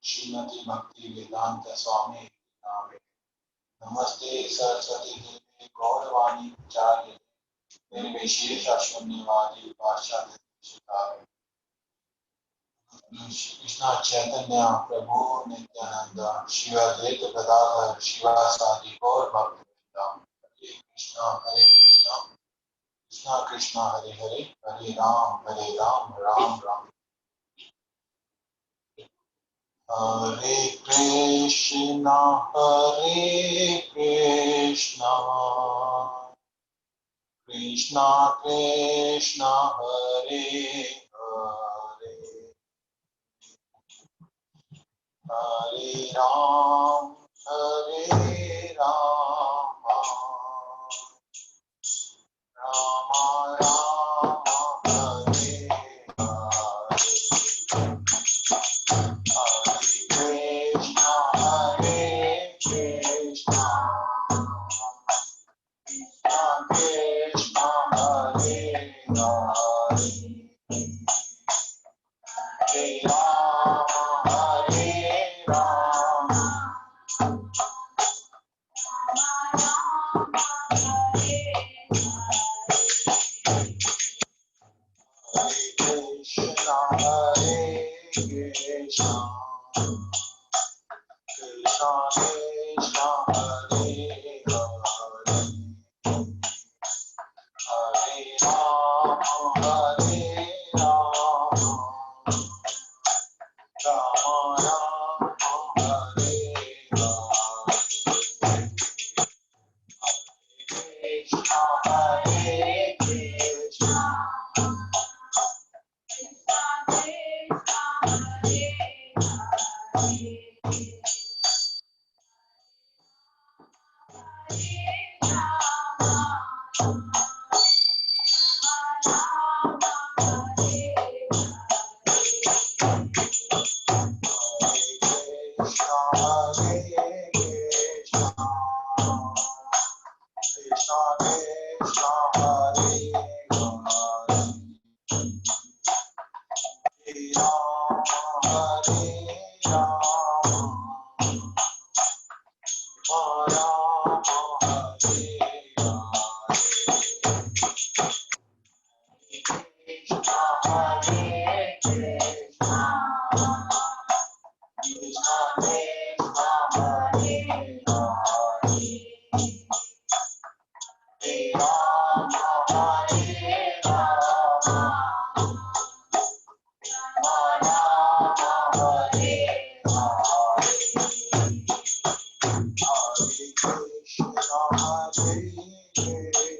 श्रीमती भक्ति वेदांत स्वामी नामे। नमस्ते सरस्वती देवी गौरवाणी प्रचार्य निर्विशेष शून्यवादी पाश्चात्य देशतारिणे। कृष्णा चैतन्य प्रभु नित्यानंद श्री अद्वैत गदाधर शिवासादि गौर भक्तवृंद। हरे कृष्णा कृष्णा कृष्णा हरे हरे, हरे राम राम राम। हरे कृष्णा कृष्णा कृष्णा हरे हरे, हरे Ram Ram Ram Hare Hare. Hare Krishna, Krishna Hare Hare, Hare Rama, Hare Krishna, Krishna Krishna Hare Hare, Hare Rama, Rama Rama, Hare Hare. Krishna, Hare Krishna, Krishna, Hare Krishna, Krishna Krishna, Hare Hare, Hare Rama, Rama Hare Hare. Krishna, Hare Krishna, Krishna Krishna, Hare Hare, Hare Rama, Rama Rama, Hare Hare. Hare Krishna, Hare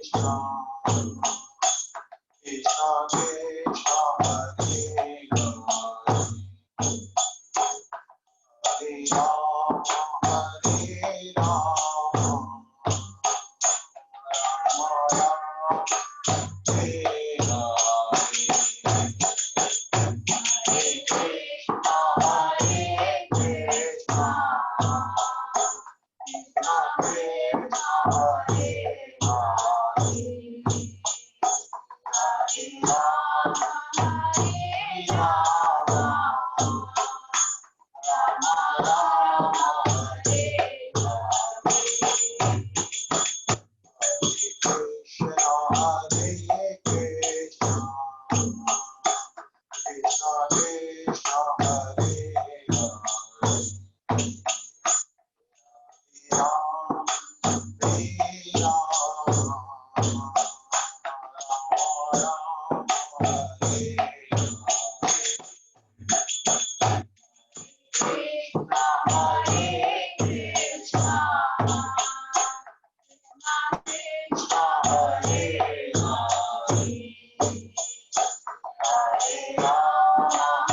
Krishna, Krishna Krishna, Hare Hare, Hare Rama, Rama Rama, Hare Hare. Hare Krishna, Hare Krishna, Krishna Krishna, Hare Hare, Hare Rama, Rama Rama, Hare Hare. Krishna, Hare Krishna, Krishna Krishna, Hare Hare, Ram, Hare Ram, Ram Hare Krishna, Hare Krishna, Krishna Hare Hare,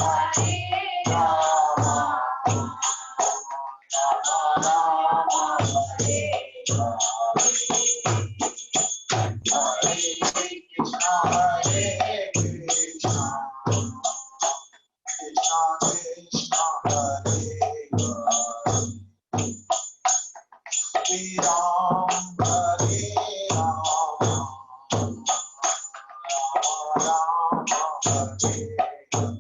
Hare Rama, Rama Rama, Hare Hare. Hare Krishna, Hare Krishna, Krishna Krishna, Hare Hare, Hare Ram, Hare Rama, Rama Rama, Hare Hare.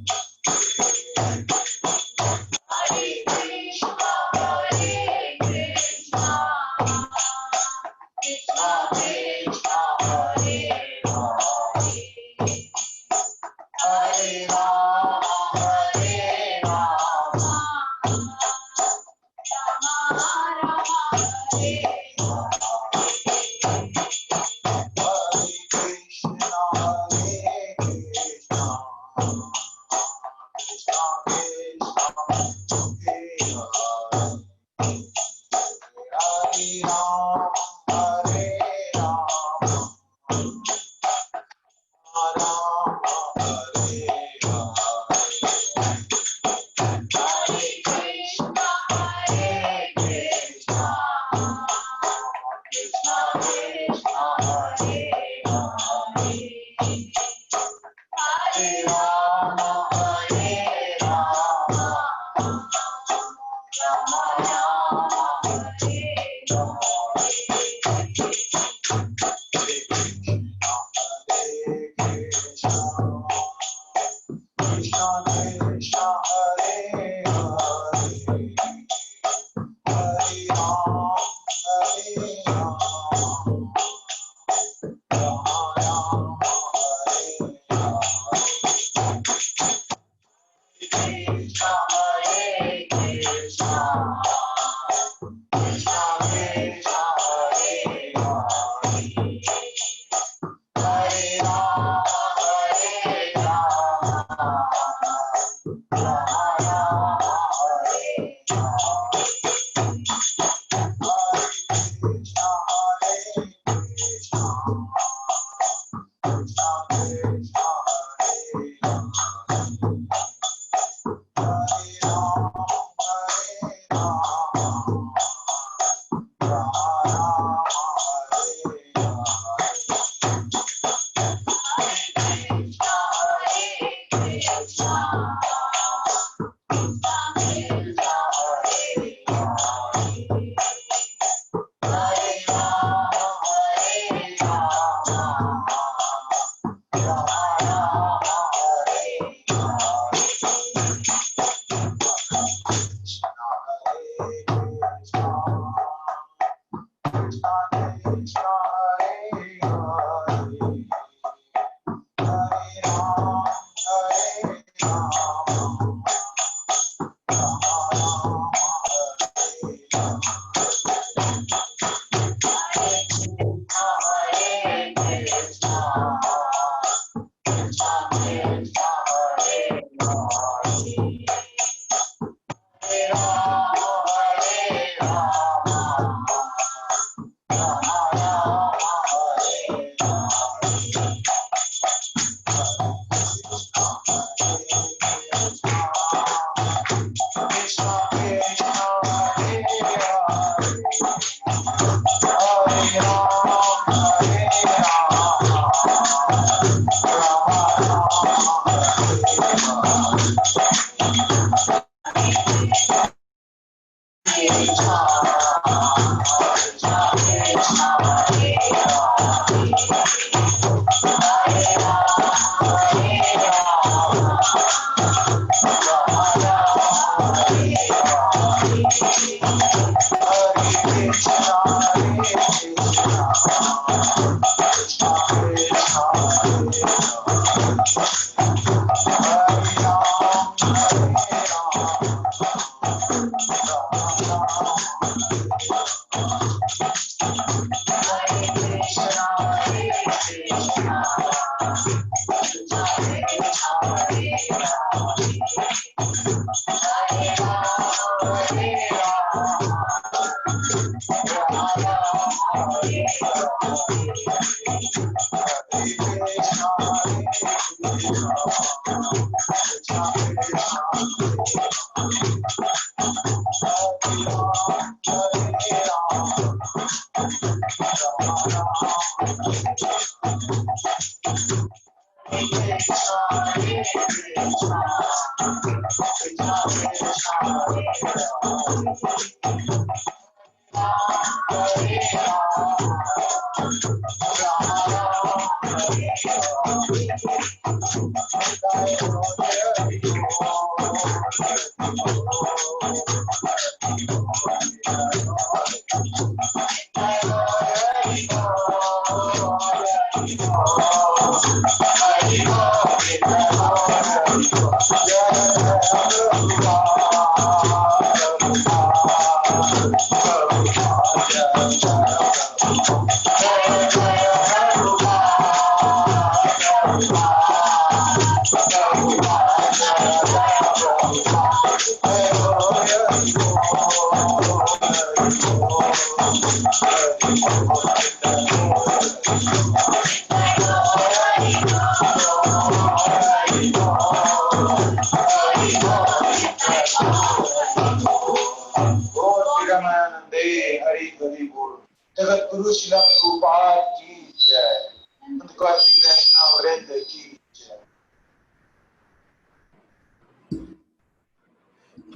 Hare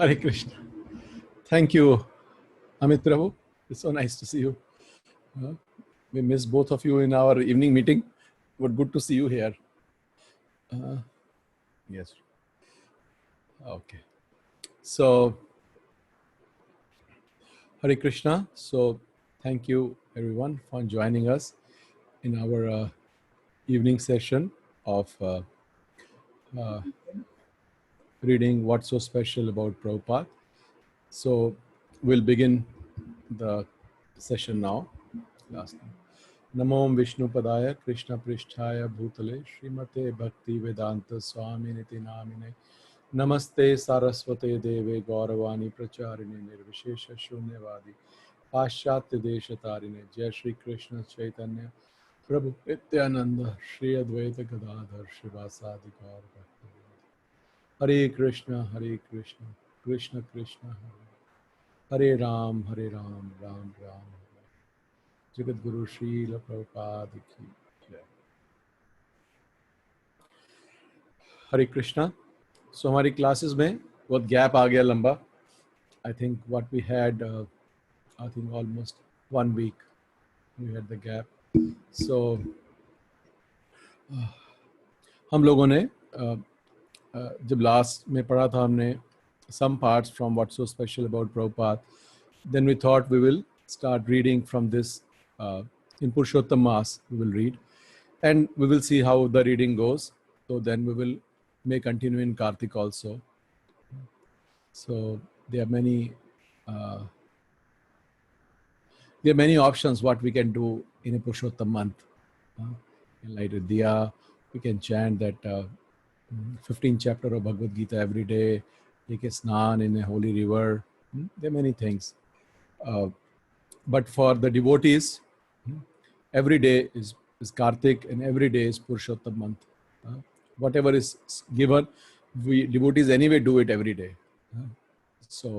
Hare Krishna. Thank you, Amit Prabhu. It's so nice to see you. We missed both of you in our evening meeting, but good to see you here. Yes. Okay. So, Hare Krishna. So, thank you everyone for joining us in our evening session of reading What's So Special About Prabhupada. So, we'll begin the session now. Last time. Namo Vishnu Padaya Krishna Pristhaya Bhutale Srimate Bhakti Vedanta Swami Niti Namine Namaste Saraswate Deve Gauravani Pracharine Nirvishesha Shunyavadi Paschatya Deshatarine Jai Shri Krishna Chaitanya Prabhu Nityananda Shri Advaita Gadadhar Shivasadi Gaur Bhakti Hare Krishna Krishna Krishna Hare Ram Ram Ram Jagat Guru Srila Prabhupada की जय हरे कृष्णा सो हमारी classes में बहुत gap आ गया लंबा I think what we had I think almost 1 week we had the gap so हम लोगों ने जब लास्ट में पढ़ा था हमने some parts from what's so special about Prabhupada, then we thought we will start reading from this in Purushottam Mass. We will read and we will see how the reading goes. So then we will may continue in Kartik also. So there are many options what we can do in a Purushottam month. Light a diya, we can chant that 15th chapter of Bhagavad Gita every day, take a snan in a holy river. There are many things. But for the devotees, every day is Kartik and every day is Purushottam month. Whatever is given, we devotees anyway do it every day. So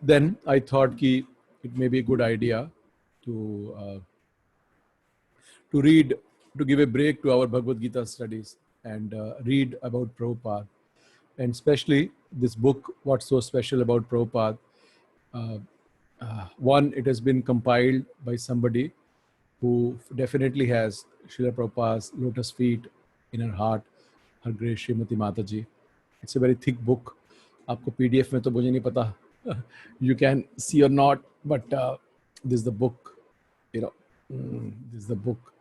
then I thought ki it may be a good idea to read, to give a break to our Bhagavad Gita studies and read about Prabhupada. And especially this book, What's So Special About Prabhupada. One, it has been compiled by somebody who definitely has Srila Prabhupada's lotus feet in her heart, her grace Srimati Mataji. It's a very thick book. आपको PDF में तो मुझे नहीं पता. You can see or not, but this is the book. You know, this is the book,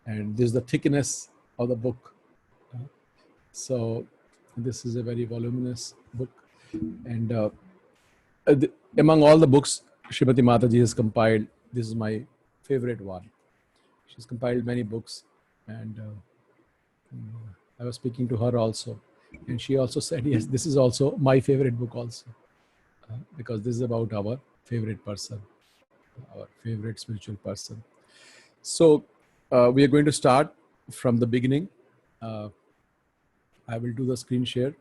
and this is the thickness of the book. So this is a very voluminous book, and among all the books Srimati Mataji has compiled, this is my favorite one. She's compiled many books, and I was speaking to her also, and she also said, yes, this is also my favorite book also, because this is about our favorite person, our favorite spiritual person. So we are going to start from the beginning. I will do the screen share,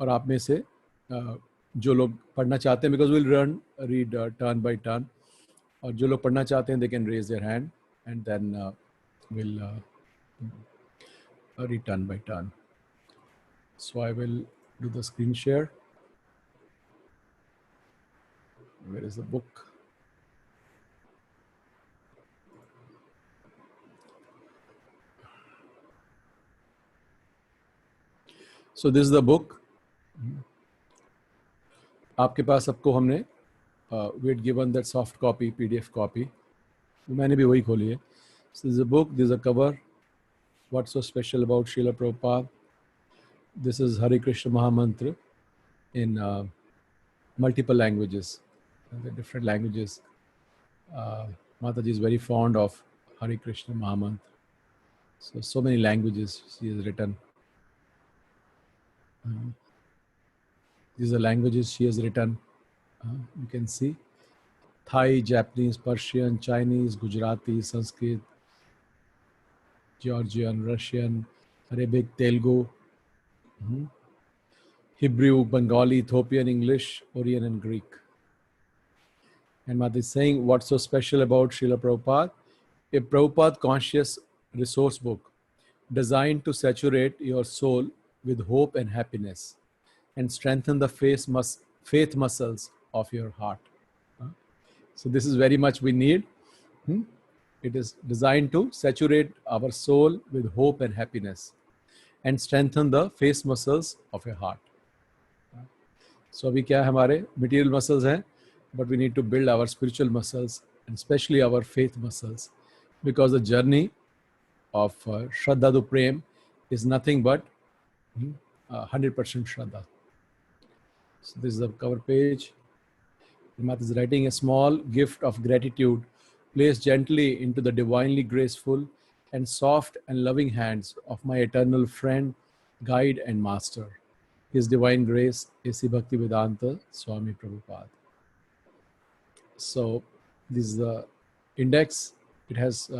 और आप में से जो लोग पढ़ना चाहते हैं, because we'll read turn by turn, और जो लोग पढ़ना चाहते हैं, they can raise their hand, and then we'll read turn by turn. So I will do the screen share. Where is the book? So this is the book. आपके पास सबको हमने we had given that soft copy, PDF copy. मैंने भी वही खोली है. So this is a book. This is a cover. What's so special about Srila Prabhupada? This is Hare Krishna Mahamantra in multiple languages, the different languages. Mataji is very fond of Hare Krishna Mahamantra. So many languages she has written. These are languages she has written. You can see Thai, Japanese, Persian, Chinese, Gujarati, Sanskrit, Georgian, Russian, Arabic, Telugu, Hebrew, Bengali, Ethiopian, English, Orion, and Greek. And Mataji is saying, what's so special about Srila Prabhupada? A Prabhupada conscious resource book designed to saturate your soul with hope and happiness and strengthen the faith muscles of your heart. So this is very much we need. It is designed to saturate our soul with hope and happiness and strengthen the faith muscles of your heart. So अभी क्या है, हमारे material muscles हैं, but we need to build our spiritual muscles and especially our faith muscles, because the journey of Shraddha to Prem is nothing but 100% Shraddha. So this is the cover page. Math is writing: a small gift of gratitude placed gently into the divinely graceful and soft and loving hands of my eternal friend, guide, and master. His Divine Grace, A.C. Bhaktivedanta Swami Prabhupada. So this is the index. It has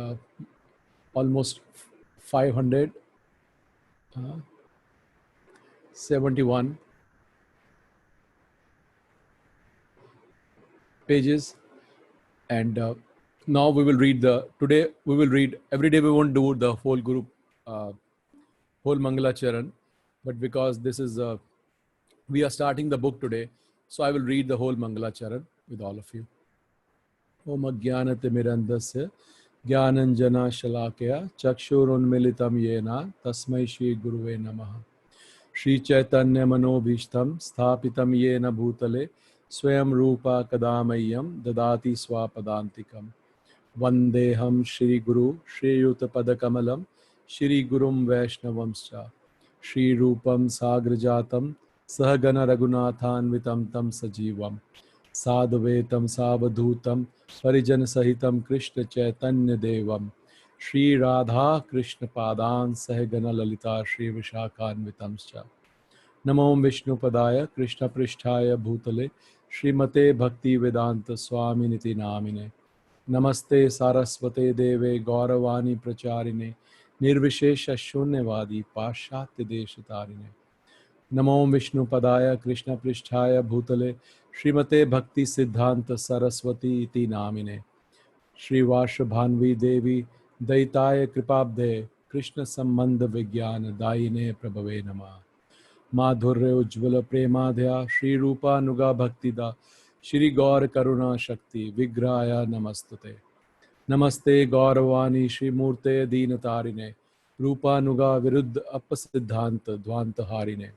almost 571 pages, and now we will read today we will read, every day we won't do the whole group, whole Mangala Charan, but because this is we are starting the book today, so I will read the whole Mangala Charan with all of you. Om Ajnanatimirandasya Jnananjana Shalakaya Chakshurunmilitam Yena Tasmai Shri Guruve Namaha. Shri Chaitanya Manobhishtam Sthapitam Yena Bhutale Swayam Rupa Kadamayam Dadati Swapadantikam. Vandeham Shri Guru Shri Yuta Padakamalam Shri Gurum Vaishnavamscha Shri Rupam Sagrajatam Sahagana Raghunathanvitam Tam Sajivam Sadhvetam Savadhutam Parijan Sahitam Krishna Chaitanya Devam Shri Radha Krishna Padan Sahagana Lalita Shri Vishakhanvitamscha. Namo Vishnu Padaya Krishna Pristhaya Bhutale Srimate Bhakti Vedanta Swami Niti Namine. Namaste Saraswate Deve Gauravani Pracharine Nirvishesha Shunyavadi Pashatya Deshatarine. Namo Vishnu Padaya Krishna Pristhaya Bhutale Srimate Bhakti Siddhanta Saraswati Iti Namine. Shri Vashabhanvi Devi Daitaya Kripabde Krishna Sambandha Vijnana Daine Prabhave Namah. माधुर्य उज्ज्वल प्रेमाध्या श्री रूपा नुगा भक्तिदा श्री गौर करुणा शक्ति विग्रहाय नमस्तुते. नमस्ते गौरवाणी श्री मूर्ते दीनतारिणे रूपानुगा विरुद्ध अपसिद्धांत ध्वांत हारिणे.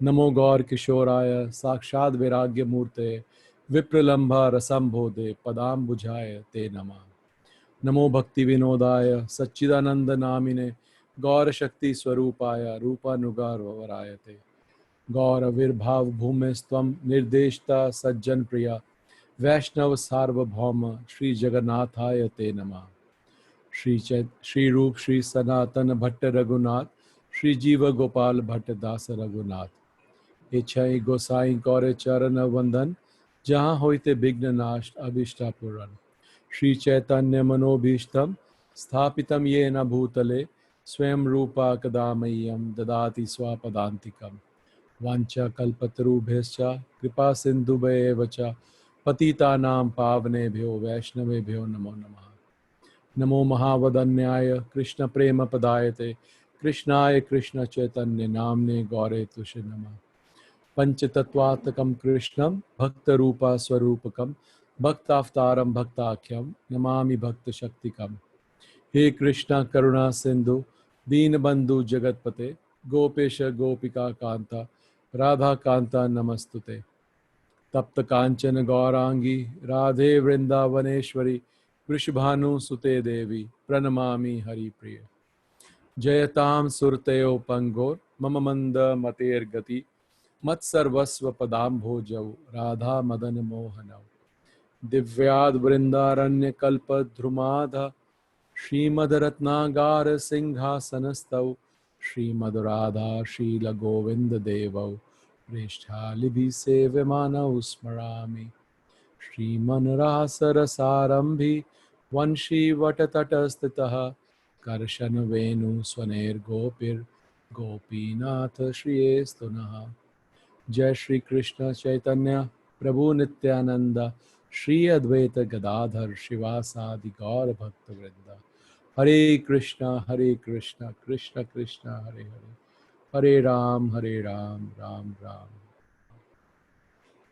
नमो गौर किशोराय साक्षात वैराग्य मूर्ते विप्रलंभा रसंभोदे पदाम्बुजाय ते नमः. नमो भक्ति विनोदाय सच्चिदानंद नामिने गौर शक्ति स्वरूपाय रूपानुगा वरायते. गौर विर्भाव भूमिस्त्वं निर्देशता सज्जन प्रिया वैष्णव सार्वभौम श्री जगन्नाथाय ते नमः. श्री रूप श्री सनातन भट्ट रघुनाथ श्री जीव गोपाल भट्ट दास रघुनाथ. इच्छाई गोसाई कौर चरण वंदन जहाँ होते विघ्न नाश अभिष्टा पूरण. श्री चैतन्य मनोभीष्टम स्थापितम येन भूतले स्वयं रूपा कदा मह्यम ददाति स्वापदान्तिकम्. वाञ्छा कल्पतरुभ्यश्च कृपा सिन्धुभ्येव च पतितानां पावनेभ्यो वैष्णवेभ्यो नमो नमः. नमो महावदन्याय कृष्ण प्रेम पदायते कृष्णाय कृष्ण चैतन्य नाम्ने गौरे तुषे नमः. पंचतत्वात्मकं कृष्णं भक्तरूपा स्वरूपकं भक्तावतारं भक्ताख्यं नमामि भक्तशक्तिकम्. हे कृष्ण करुणा सिंधु दीनबंधु जगतपते गोपेश गोपिका कांता राधा कांता नमस्तुते. तप्त कांचन गौरांगी राधे वृंदावनेश्वरी वृषभानु सुते देवी प्रणमामि हरिप्रिय. जयतां सुरतयो पंगोर मम मंद मतेर्गति मत्सर्वस्व पदाम्भोजौ राधा मदन मोहनौ. दिव्याद वृंदारण्य कल्पद्रुमाध श्रीमद्रत्नागार सिंहासनस्थौ श्रीमद्राधा शील गोविंद देवौ पृष्ठालिभिः सेव्यमानौ स्मरामि. श्रीमन्रासरसारम्भि वंशीवटतटस्थितः कर्शन वेणु स्वनैर्गोपीनाथ श्रियेस्तु नः. जय श्री कृष्ण चैतन्य प्रभु नित्यानंद श्री अद्वैत गदाधर शिवासादि गौर भक्त वृंदा. हरे Krishna Krishna Krishna Hare Hare Hare Ram Ram Ram.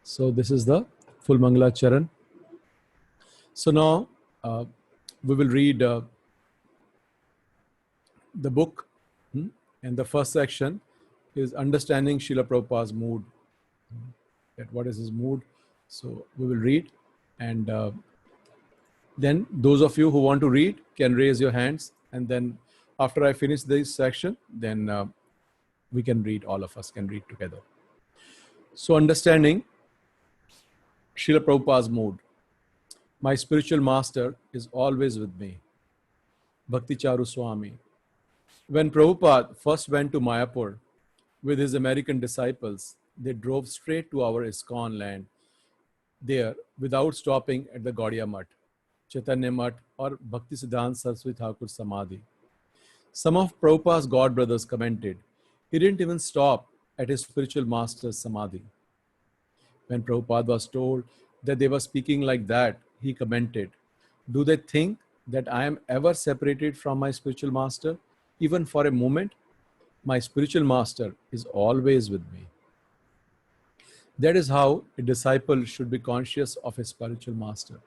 So this is the full Mangala Charan. So now we will read the book, and the first section is understanding Srila Prabhupada's mood. that what is his mood. So we will read, and then those of you who want to read can raise your hands, and then after I finish this section, then we can read, all of us can read together. So understanding Srila Prabhupada's mood. My spiritual master is always with me. Bhakti Charu Swami. When Prabhupada first went to Mayapur with his American disciples, they drove straight to our ISKCON land there without stopping at the Gaudiya Mutt, Chaitanya Mutt, or Bhakti Siddhanta Saraswati Thakur Samadhi. Some of Prabhupada's godbrothers commented, he didn't even stop at his spiritual master's Samadhi. When Prabhupada was told that they were speaking like that, he commented, do they think that I am ever separated from my spiritual master, even for a moment? My spiritual master is always with me. That is how a disciple should be conscious of a spiritual master.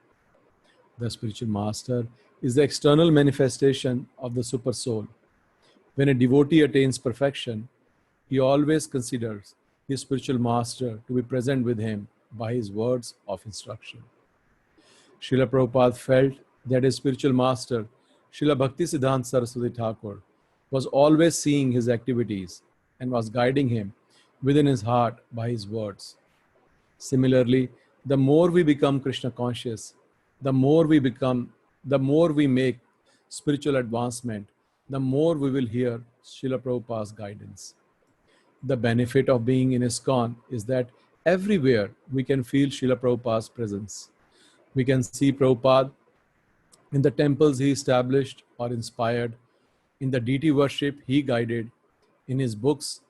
The spiritual master is the external manifestation of the super soul. When a devotee attains perfection, he always considers his spiritual master to be present with him by his words of instruction. Srila Prabhupada felt that his spiritual master, Srila Bhakti Siddhanta Saraswati Thakur, was always seeing his activities and was guiding him within his heart by his words. Similarly, the more we become Krishna conscious, the more we make spiritual advancement, the more we will hear Srila Prabhupada's guidance. The benefit of being in ISKCON is that everywhere we can feel Srila Prabhupada's presence. We can see Prabhupada in the temples he established or inspired, in the deity worship he guided, in his books,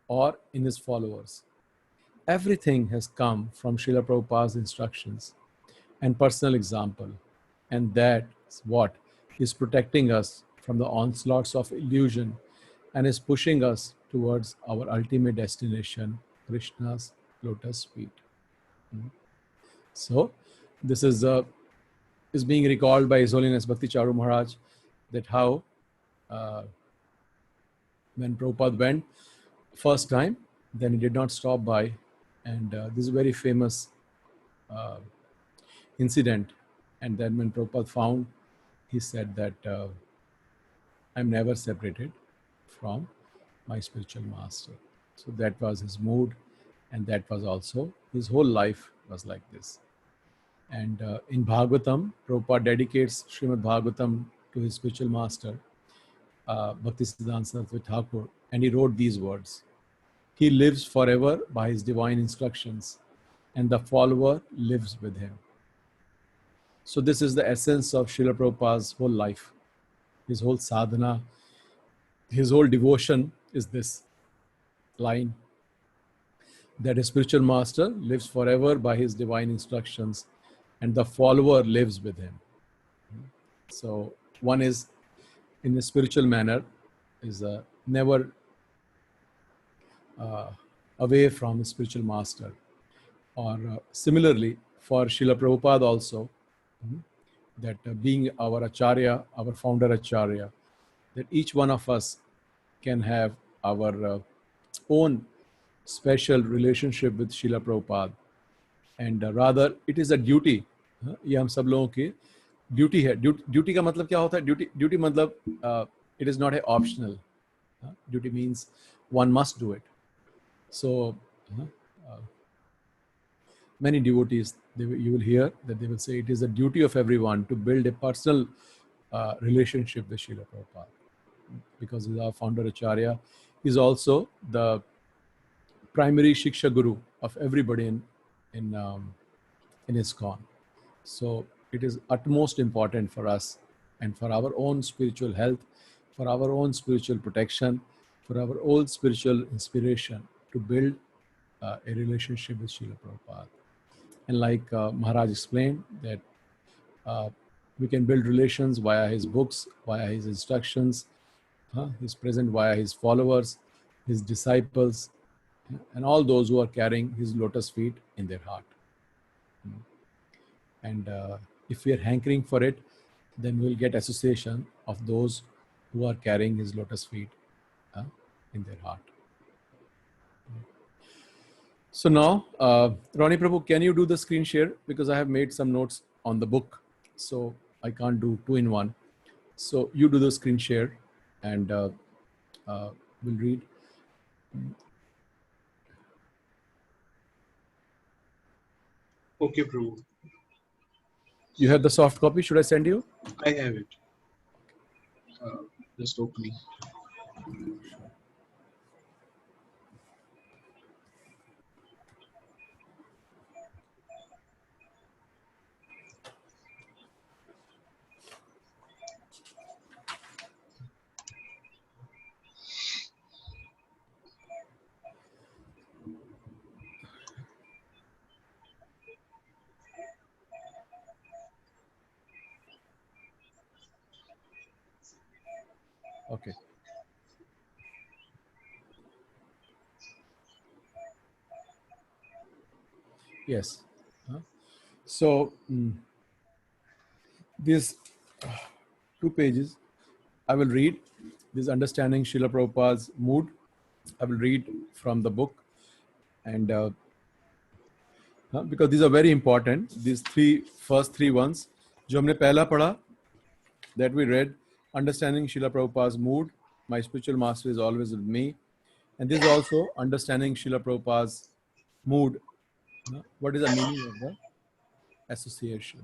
or in his followers. Everything has come from Srila Prabhupada's instructions and personal example, and that's what is protecting us from the onslaughts of illusion and is pushing us towards our ultimate destination, Krishna's lotus feet. So, this is being recalled by His Holiness Bhakti Charu Maharaj, that how when Prabhupada went first time, then he did not stop by, and this is a very famous incident. And then when Prabhupada found, he said that I'm never separated from my spiritual master. So that was his mood, and that was also his whole life was like this. And in Bhagavatam, Prabhupada dedicates Srimad Bhagavatam to his spiritual master, Bhakti Siddhanta Saraswati Thakur, and he wrote these words: he lives forever by his divine instructions, and the follower lives with him. So this is the essence of Srila Prabhupada's whole life. His whole sadhana, his whole devotion is this line, that his spiritual master lives forever by his divine instructions, and the follower lives with him. So one is in a spiritual manner, is never away from his spiritual master. Or similarly, for Srila Prabhupada also, that being our Acharya, our founder Acharya, that each one of us can have our own special relationship with Srila Prabhupada. And rather, it is a duty. ये हम सब लोगों की duty है. Duty का मतलब क्या होता है? ड्यूटी मतलब it is not a optional. Duty means one must do it. So many devotees, you will hear that they will say it is a duty of everyone to build a personal relationship with Srila Prabhupada, because he's our founder Acharya. He's also the primary Shiksha Guru of everybody in ISKCON. So it is utmost important for us and for our own spiritual health, for our own spiritual protection, for our own spiritual inspiration to build a relationship with Srila Prabhupada. And like Maharaj explained, that we can build relations via his books, via his instructions. He's present via his followers, his disciples, and all those who are carrying his lotus feet in their heart. And if we are hankering for it, then we'll get association of those who are carrying his lotus feet in their heart. So now, Ronnie Prabhu, can you do the screen share? Because I have made some notes on the book, so I can't do two in one. So you do the screen share, and we'll read. Okay, Prabhu. You have the soft copy. Should I send you? I have it. Just opening. Okay. Yes. So these two pages, I will read. This understanding Srila Prabhupada's mood. I will read from the book, and because these are very important. These first three ones, जो हमने पहला पढ़ा, that we read, understanding Srila Prabhupada's mood. My spiritual master is always with me, and this is also understanding Srila Prabhupada's mood. What is the meaning of the association?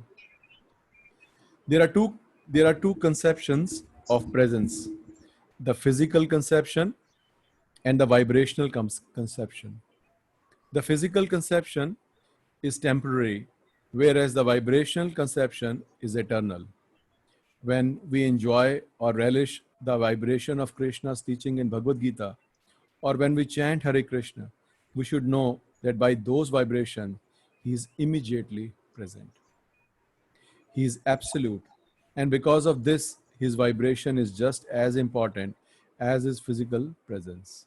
There are two conceptions of presence: the physical conception and the vibrational conception. The physical conception is temporary, whereas the vibrational conception is eternal. When we enjoy or relish the vibration of Krishna's teaching in Bhagavad Gita, or when we chant Hare Krishna, we should know that by those vibrations, he is immediately present. He is absolute. And because of this, his vibration is just as important as his physical presence.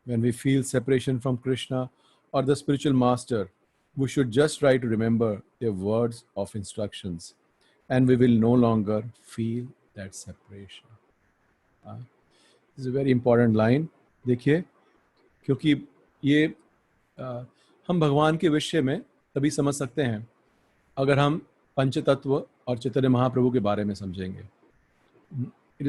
When we feel separation from Krishna or the spiritual master, we should just try to remember their words of instructions, and we will no longer feel that separation. This is a very important line. देखिए, क्योंकि ये हम भगवान के विषय में तभी समझ सकते हैं अगर हम पंचतत्व और चैतन्य महाप्रभु के बारे में समझेंगे. It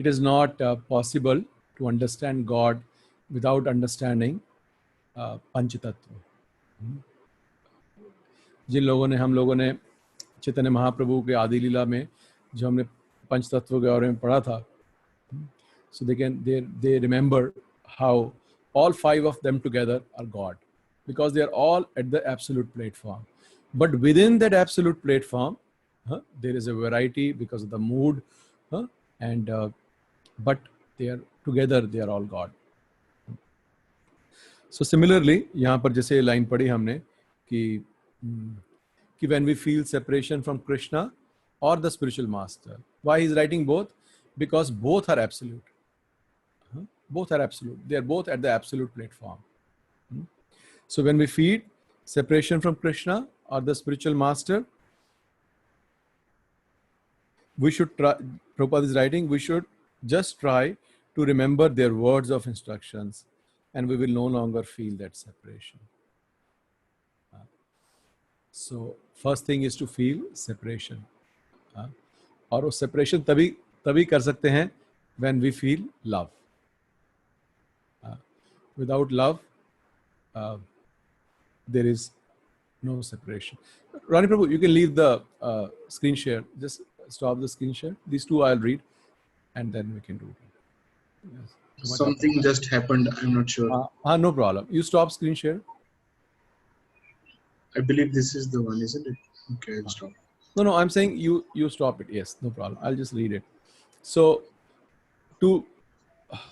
is not possible to understand God without understanding पंचतत्व. जिन लोगों ने हम लोगों ने चैतन्य महाप्रभु के आदि लीला में जो हमने पंचतत्व के बारे में पढ़ा था, so they remember how all five of them together are God, because they are all at the absolute platform. But within that absolute platform, there is a variety because of the mood, and but they are together, they are all God. So similarly, यहाँ पर जैसे line पढ़ी हमने कि when we feel separation from Krishna or the spiritual master, why he's writing both? Because both are absolute. Both are absolute. They are both at the absolute platform. So when we feel separation from Krishna or the spiritual master, we should try, Prabhupada is writing, we should just try to remember their words of instructions, and we will no longer feel that separation. So first thing is to feel separation. और वो separation तभी कर सकते हैं when we feel love. Without love, there is no separation. Rani Prabhu, you can leave the screen share. Just stop the screen share. These two I'll read, and then we can do it. Yes. Something just happened. I'm not sure. No problem. You stop screen share. I believe this is the one, isn't it? Okay, I'll stop. No, I'm saying you stop it. Yes, no problem. I'll just read it. So,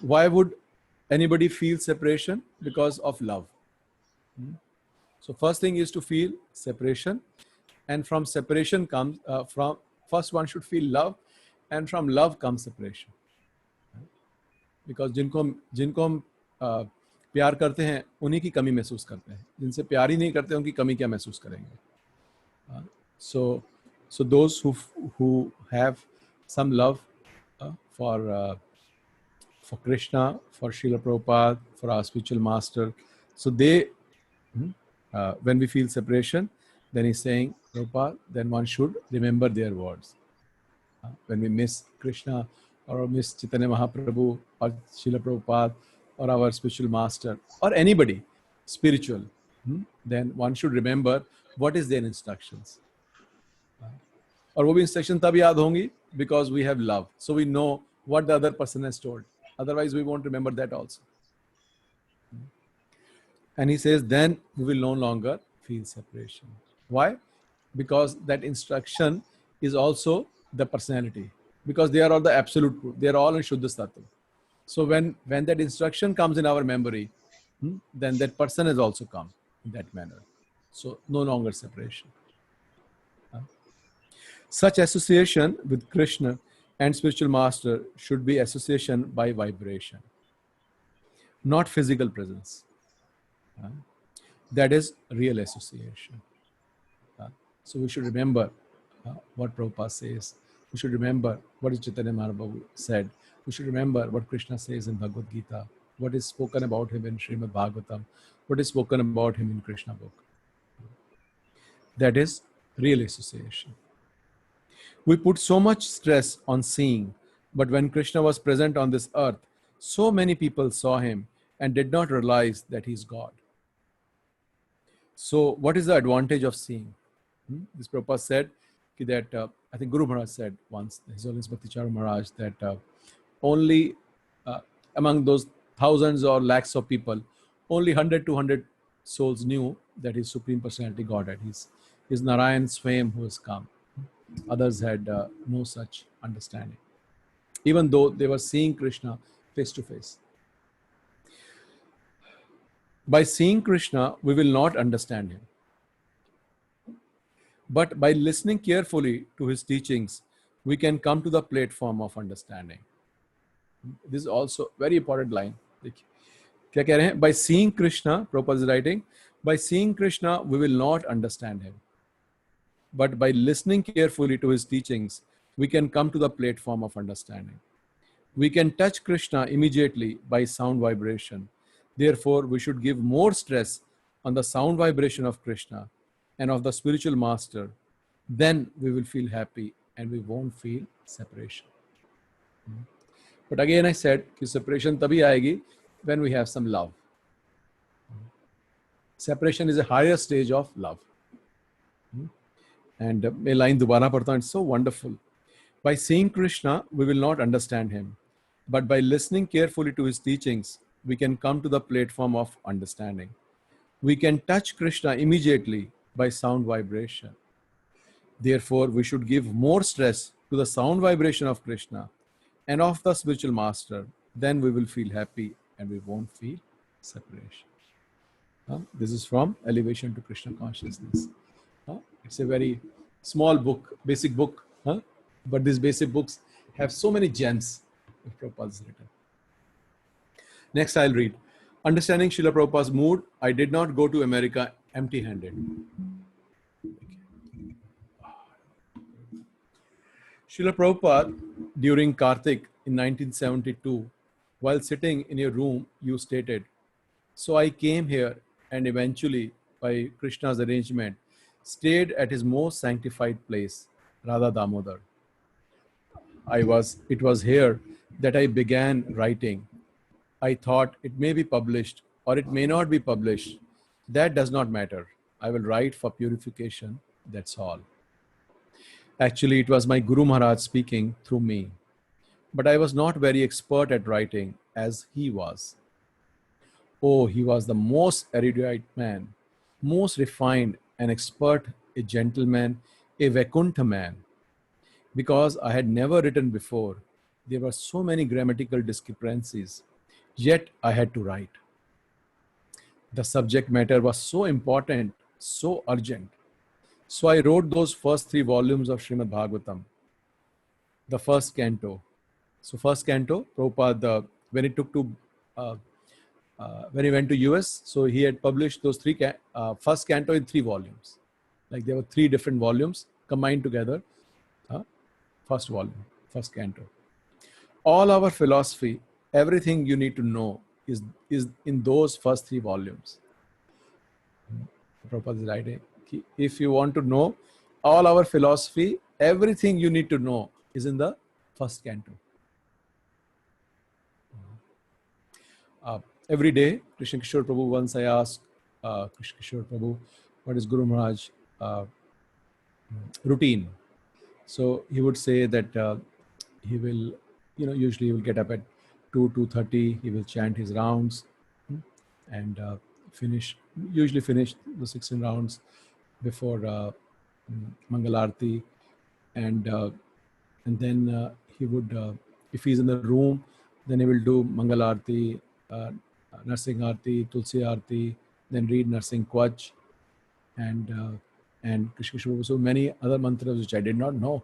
why would anybody feel separation? Because of love. So first thing is to feel separation, and from separation comes from first one should feel love, and from love comes separation. Because जिनको हम प्यार करते हैं उन्हीं की कमी महसूस करते हैं, जिनसे प्यार ही नहीं करते उनकी कमी क्या महसूस करेंगे. So those who have some love for Krishna, for Srila Prabhupada, for our spiritual master. So they, when we feel separation, then he's saying, Prabhupada, then one should remember their words. When we miss Krishna or miss Chaitanya Mahaprabhu or Srila Prabhupada or our spiritual master or anybody spiritual, then one should remember what is their instructions. और वो भी instruction तब याद होंगी because we have love. So we know what the other person has told. Otherwise, we won't remember that also. And he says, then we will no longer feel separation. Why? Because that instruction is also the personality. Because they are all the absolute truth. They are all in Shuddha Tattva. So when that instruction comes in our memory, then that person has also come in that manner. So no longer separation. Such association with Krishna and spiritual master should be association by vibration, not physical presence. That is real association. So we should remember what Prabhupada says. We should remember what Chaitanya Mahaprabhu said. We should remember what Krishna says in Bhagavad Gita, what is spoken about him in Srimad Bhagavatam, what is spoken about him in Krishna book. That is real association. We put so much stress on seeing, but when Krishna was present on this earth, so many people saw him and did not realize that he is God. So what is the advantage of seeing? This Prabhupada said that, I think Guru Maharaj said once, His Holiness Bhakticharu Maharaj, that only among those thousands or lakhs of people, only 100 to 200 souls knew that his Supreme Personality Godhead, his Narayan Swayam who has come. Others had no such understanding, even though they were seeing Krishna face to face. By seeing Krishna, we will not understand him. But by listening carefully to his teachings, we can come to the platform of understanding. This is also very important line. क्या कह रहे हैं? By seeing Krishna, Prabhupada is writing, by seeing Krishna, we will not understand him. But by listening carefully to his teachings, we can come to the platform of understanding. We can touch Krishna immediately by sound vibration. Therefore, we should give more stress on the sound vibration of Krishna and of the spiritual master. Then we will feel happy and we won't feel separation. But again, I said that separation tabhi aayegi when we have some love. Separation is a higher stage of love. And मैं line दोबारा पढ़ता हूँ. It's so wonderful. By seeing Krishna, we will not understand him. But by listening carefully to his teachings, we can come to the platform of understanding. We can touch Krishna immediately by sound vibration. Therefore, we should give more stress to the sound vibration of Krishna and of the spiritual master. Then we will feel happy and we won't feel separation. This is from Elevation to Krishna Consciousness. It's a very small book, basic book, but these basic books have so many gems of Prabhupada's written. Next, I'll read. Understanding Srila Prabhupada's mood, I did not go to America empty-handed. Srila Prabhupada, during Kartik in 1972, while sitting in your room, you stated, so I came here and eventually, by Krishna's arrangement, stayed at his most sanctified place, Radha Damodar. It was here that I began writing. I thought it may be published or it may not be published. That does not matter. I will write for purification, that's all. Actually, it was my Guru Maharaj speaking through me. But I was not very expert at writing as he was. Oh, he was the most erudite man, most refined and expert, a gentleman, a Vaikuntha man. Because I had never written before, there were so many grammatical discrepancies, yet I had to write. The subject matter was so important, so urgent. So I wrote those first 3 volumes of Srimad Bhagavatam, the first canto. So first canto, Prabhupada, when he went to US, so he had published those first canto in 3 volumes. Like there were 3 different volumes combined together. First volume, first canto. All our philosophy everything you need to know is in those first 3 volumes. Prabhupada is writing, if you want to know all our philosophy, everything you need to know is in the first canto. Every day, Krishna Kishore Prabhu, once I asked Krishna Kishore Prabhu, what is Guru Maharaj routine? So he would say that he will, usually he will get up at 2:30. He will chant his rounds and usually finish the 16 rounds before Mangalarti, and then he would, if he's in the room, then he will do Mangalarti, Narsingh Arti, Tulsi Arti, then read Narsingh Kwach, and Krishna Kishore, so many other mantras which I did not know,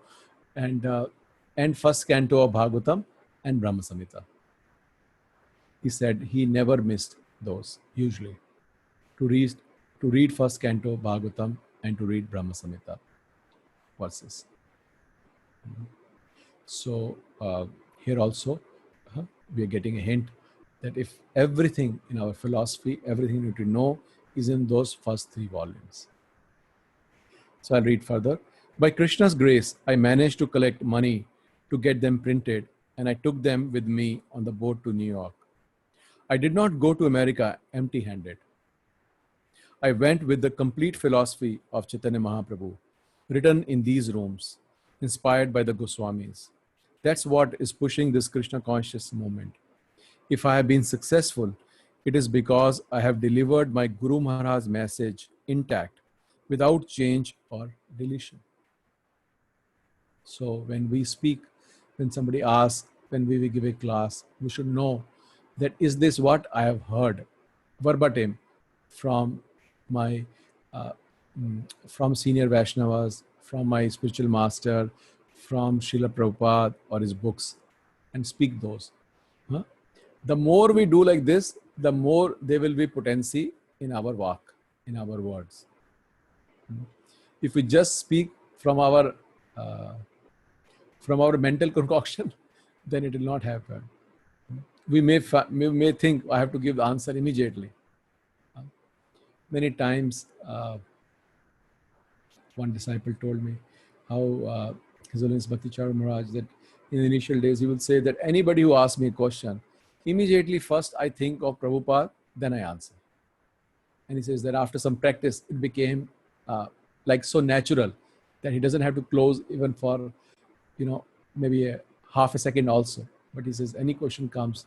and first canto of Bhagavatam and Brahma Samhita. He said he never missed those, usually, to read first canto of Bhagavatam and to read Brahma Samhita verses. So here also we are getting a hint that if everything in our philosophy, everything that we know is in those first 3 volumes. So I'll read further. By Krishna's grace, I managed to collect money to get them printed, and I took them with me on the boat to New York. I did not go to America empty-handed. I went with the complete philosophy of Chaitanya Mahaprabhu, written in these rooms, inspired by the Goswamis. That's what is pushing this Krishna conscious movement. If I have been successful, it is because I have delivered my Guru Maharaj's message intact, without change or deletion. So when we speak, when somebody asks, when we give a class, we should know that is this what I have heard verbatim from my from senior Vaishnavas, from my spiritual master, from Srila Prabhupada or his books, and speak those. The more we do like this, the more there will be potency in our walk, in our words. If we just speak from our mental concoction, then it will not happen. We may think I have to give the answer immediately. Many times, one disciple told me how His Holiness Bhakti Charu Maharaj, that in the initial days he would say that anybody who asks me a question, immediately first I think of Prabhupada, then I answer. And he says that after some practice, it became like so natural that he doesn't have to close even for, maybe a half a second also. But he says, any question comes,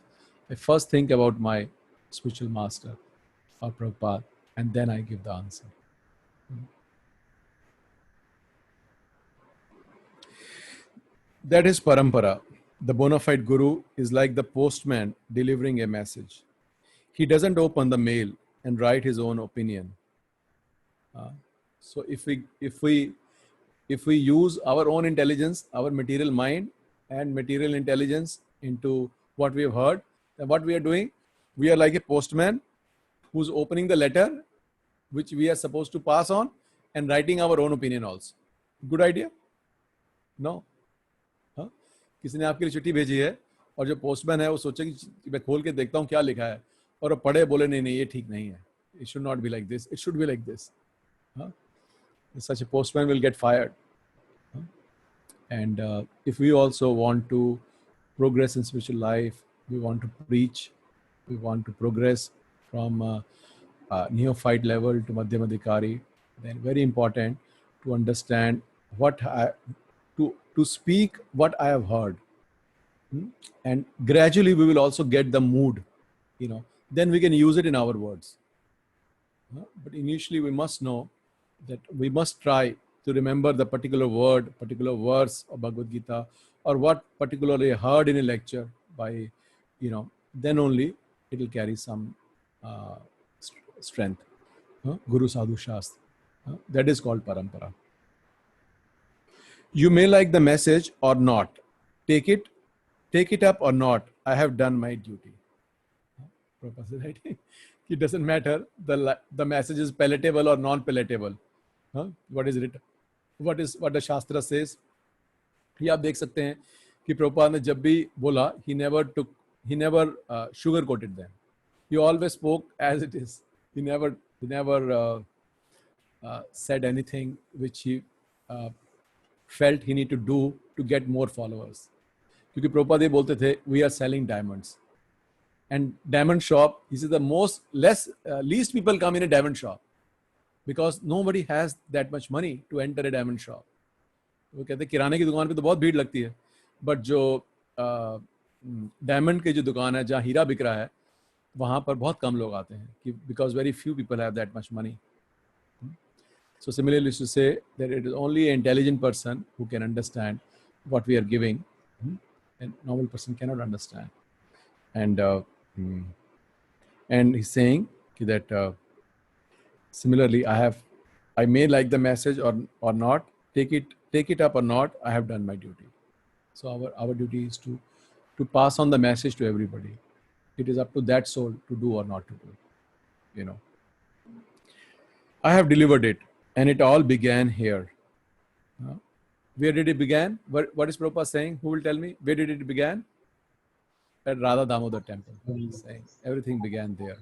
I first think about my spiritual master or Prabhupada, and then I give the answer. That is parampara. The bona fide guru is like the postman delivering a message. He doesn't open the mail and write his own opinion. So if we use our own intelligence, our material mind and material intelligence into what we have heard, then what we are doing, we are like a postman who's opening the letter which we are supposed to pass on and writing our own opinion also. Good idea? No. किसी ने आपके लिए चिट्ठी भेजी है और जो postman है वो सोचे कि मैं खोल के देखता हूँ क्या लिखा है, और वो पढ़े बोले नहीं ये ठीक नहीं है. It should not be like this. It should be like this. Such a postman will get fired. And if we also want to progress in spiritual life, we want to preach, we want to progress from neophyte level to Madhyamadhikari, then very important to understand to speak what I have heard. And gradually we will also get the mood, then we can use it in our words. But initially we must know that we must try to remember the particular word, particular verse of Bhagavad Gita, or what particularly heard in a lecture by, then only it will carry some strength. Guru Sadhu Shastra. That is called parampara. You may like the message or not. Take it up or not. I have done my duty. It doesn't matter the message is palatable or non-palatable. What is written? What the Shastra says? ये आप देख सकते हैं कि प्रभुपाद ने जब भी बोला, he never took he never sugar-coated them. He always spoke as it is. He never said anything which he uh, felt he need to do to get more followers. क्योंकि प्रभुपाद ये बोलते थे, we are selling diamonds. And diamond shop, he said the least people come in a diamond shop because nobody has that much money to enter a diamond shop. वो कहते किराने की दुकान पे तो बहुत भीड़ लगती है, बट जो डायमंड की जो दुकान है जहाँ हीरा बिक रहा है वहाँ पर बहुत कम लोग आते हैं कि because very few people have that much money. So similarly, to say that it is only an intelligent person who can understand what we are giving, and normal person cannot understand. And he's saying that similarly, I may like the message or not, take it up or not, I have done my duty. So our duty is to pass on the message to everybody. It is up to that soul to do or not to do. You know, I have delivered it, and it all began here. Where did it begin? What is Prabhupada saying? Who will tell me? Where did it begin? At Radha Damodar temple. He's saying everything began there.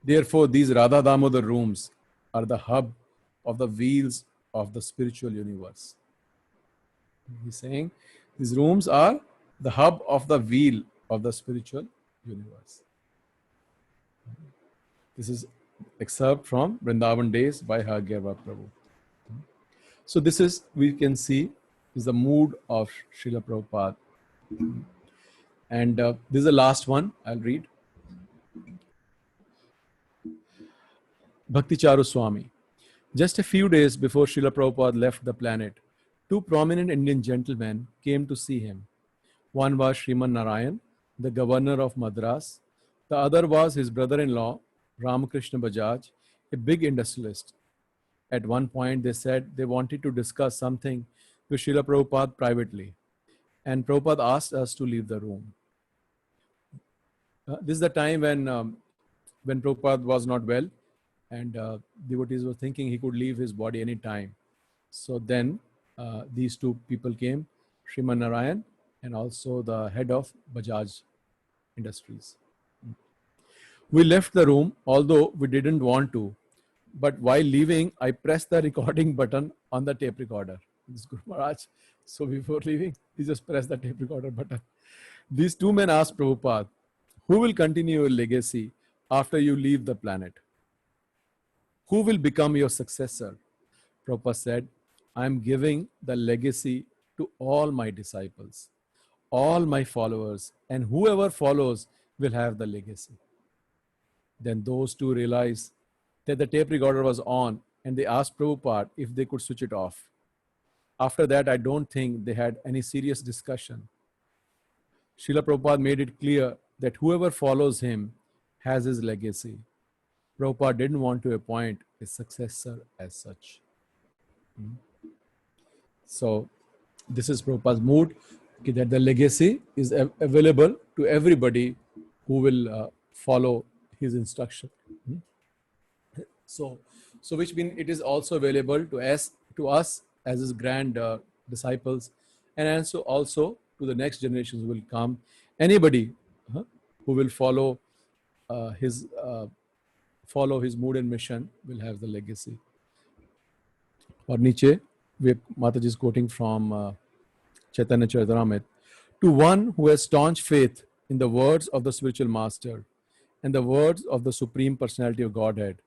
Therefore, these Radha Damodar rooms are the hub of the wheels of the spiritual universe. He's saying these rooms are the hub of the wheel of the spiritual universe. This is excerpt from Vrindavan Days by Hagyarva Prabhu. So this is, we can see, is the mood of Srila Prabhupada. And this is the last one I'll read. Bhakti Charu Swami. Just a few days before Srila Prabhupada left the planet, two prominent Indian gentlemen came to see him. One was Sriman Narayan, the governor of Madras. The other was his brother-in-law, Ramakrishna Bajaj, a big industrialist. At one point, they said they wanted to discuss something with Srila Prabhupada privately. And Prabhupada asked us to leave the room. This is the time when Prabhupada was not well, and devotees were thinking he could leave his body any time. So then these two people came, Sriman Narayan and also the head of Bajaj Industries. We left the room, although we didn't want to. But while leaving, I pressed the recording button on the tape recorder. This is Guru Maharaj. So before leaving, he just pressed the tape recorder button. These two men asked Prabhupada, who will continue your legacy after you leave the planet? Who will become your successor? Prabhupada said, I am giving the legacy to all my disciples, all my followers, and whoever follows will have the legacy. Then those two realized that the tape recorder was on, and they asked Prabhupada if they could switch it off. After that, I don't think they had any serious discussion. Srila Prabhupada made it clear that whoever follows him has his legacy. Prabhupada didn't want to appoint a successor as such. So this is Prabhupada's mood, that the legacy is available to everybody who will follow his instruction. So which means it is also available to us as his grand disciples, and also to the next generations who will come. Anybody who will follow his mood and mission will have the legacy. Or Nietzsche, Mataji is quoting from Chaitanya Charitamrita, to one who has staunch faith in the words of the spiritual master and the words of the Supreme Personality of Godhead,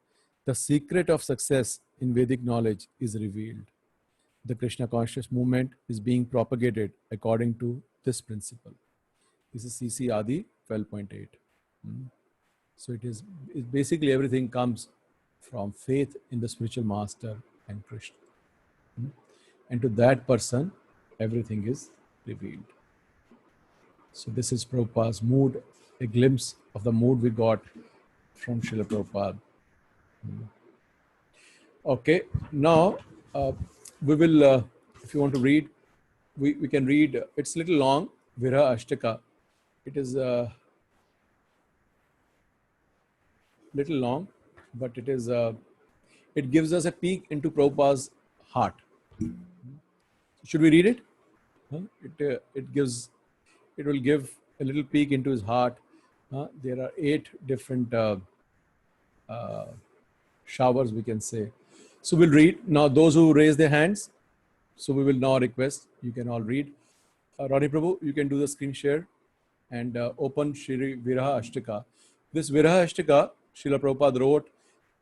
the secret of success in Vedic knowledge is revealed. The Krishna conscious movement is being propagated according to this principle. This is CC Adi 12.8. So it basically everything comes from faith in the spiritual master and Krishna. And to that person, everything is revealed. So this is Prabhupada's mood, a glimpse of the mood we got from Srila Prabhupada. Okay, now we will, if you want to read, we can read, it's a little long, Viraha Ashtaka. It is little long, but it is it gives us a peek into Prabhupada's heart. Should we read it? It gives it will give a little peek into his heart. There are 8 different showers, we can say. So we'll read now. Those who raise their hands, so we will now request you can all read. Ronnie Prabhu, you can do the screen share and open Shri Viraha Ashtaka. This Viraha Ashtaka, Srila Prabhupada wrote,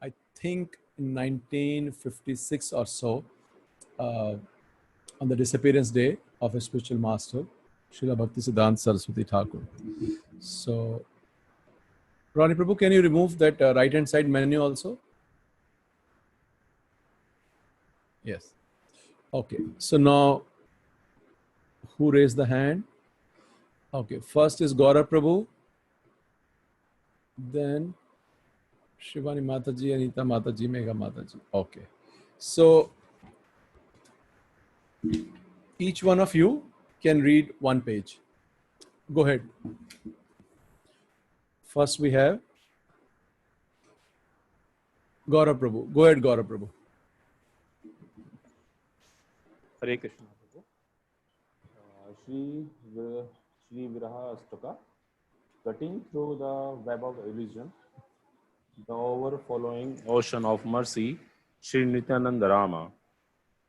I think in 1956 or so, on the disappearance day of a spiritual master, Srila Bhaktisiddhanta Saraswati Thakur. So, Ronnie Prabhu, can you remove that right hand side menu also? Yes. Okay. So now, who raised the hand? Okay. First is Gaurav Prabhu. Then Shivani Mataji, Anita Mataji, Megha Mataji. Okay. So each one of you can read one page. Go ahead. First we have Gaurav Prabhu. Go ahead, Gaurav Prabhu. Hare Krishna Prabhu. Shri Viraha Astaka, cutting through the web of illusion, the overflowing ocean of mercy, Shri Nityananda Rama,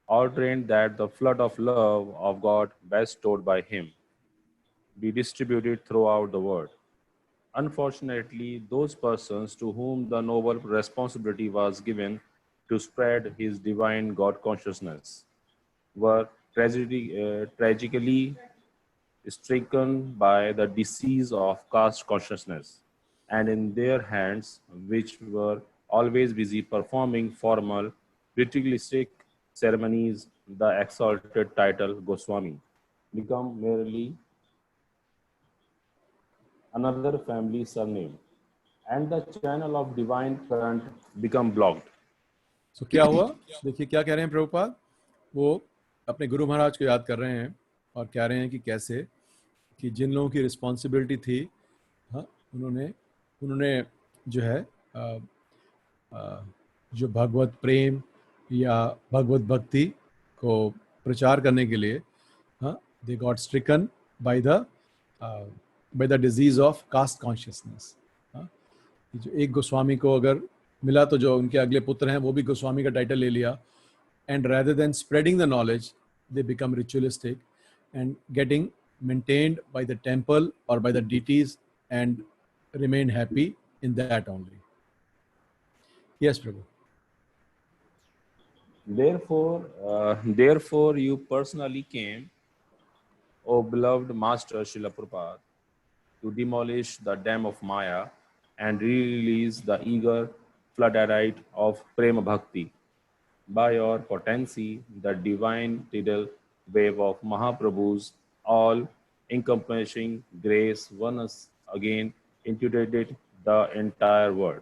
ordained that the flood of love of God bestowed by him be distributed throughout the world. Unfortunately, those persons to whom the noble responsibility was given to spread his divine God consciousness were tragically stricken by the disease of caste consciousness, and in their hands, which were always busy performing formal, ritualistic ceremonies, the exalted title Goswami become merely another family surname, and the channel of divine current become blocked. So क्या हुआ? देखिए क्या कह रहे हैं प्रभुपाद, वो अपने गुरु महाराज को याद कर रहे हैं और कह रहे हैं कि कैसे कि जिन लोगों की रिस्पॉन्सिबिलिटी थी, उन्होंने जो है जो भगवत प्रेम या भगवत भक्ति को प्रचार करने के लिए they got stricken by the disease of caste consciousness. जो एक गोस्वामी को अगर मिला तो जो उनके अगले पुत्र हैं वो भी गोस्वामी का टाइटल ले लिया, and rather than spreading the knowledge they become ritualistic and getting maintained by the temple or by the deities and remain happy in that only. Yes, Prabhu. Therefore, you personally came, O beloved Master Srila Prabhupada, to demolish the dam of Maya and release the eager floodlight of Prema Bhakti. By your potency, the divine tidal wave of Mahaprabhu's all-encompassing grace once again inundated the entire world,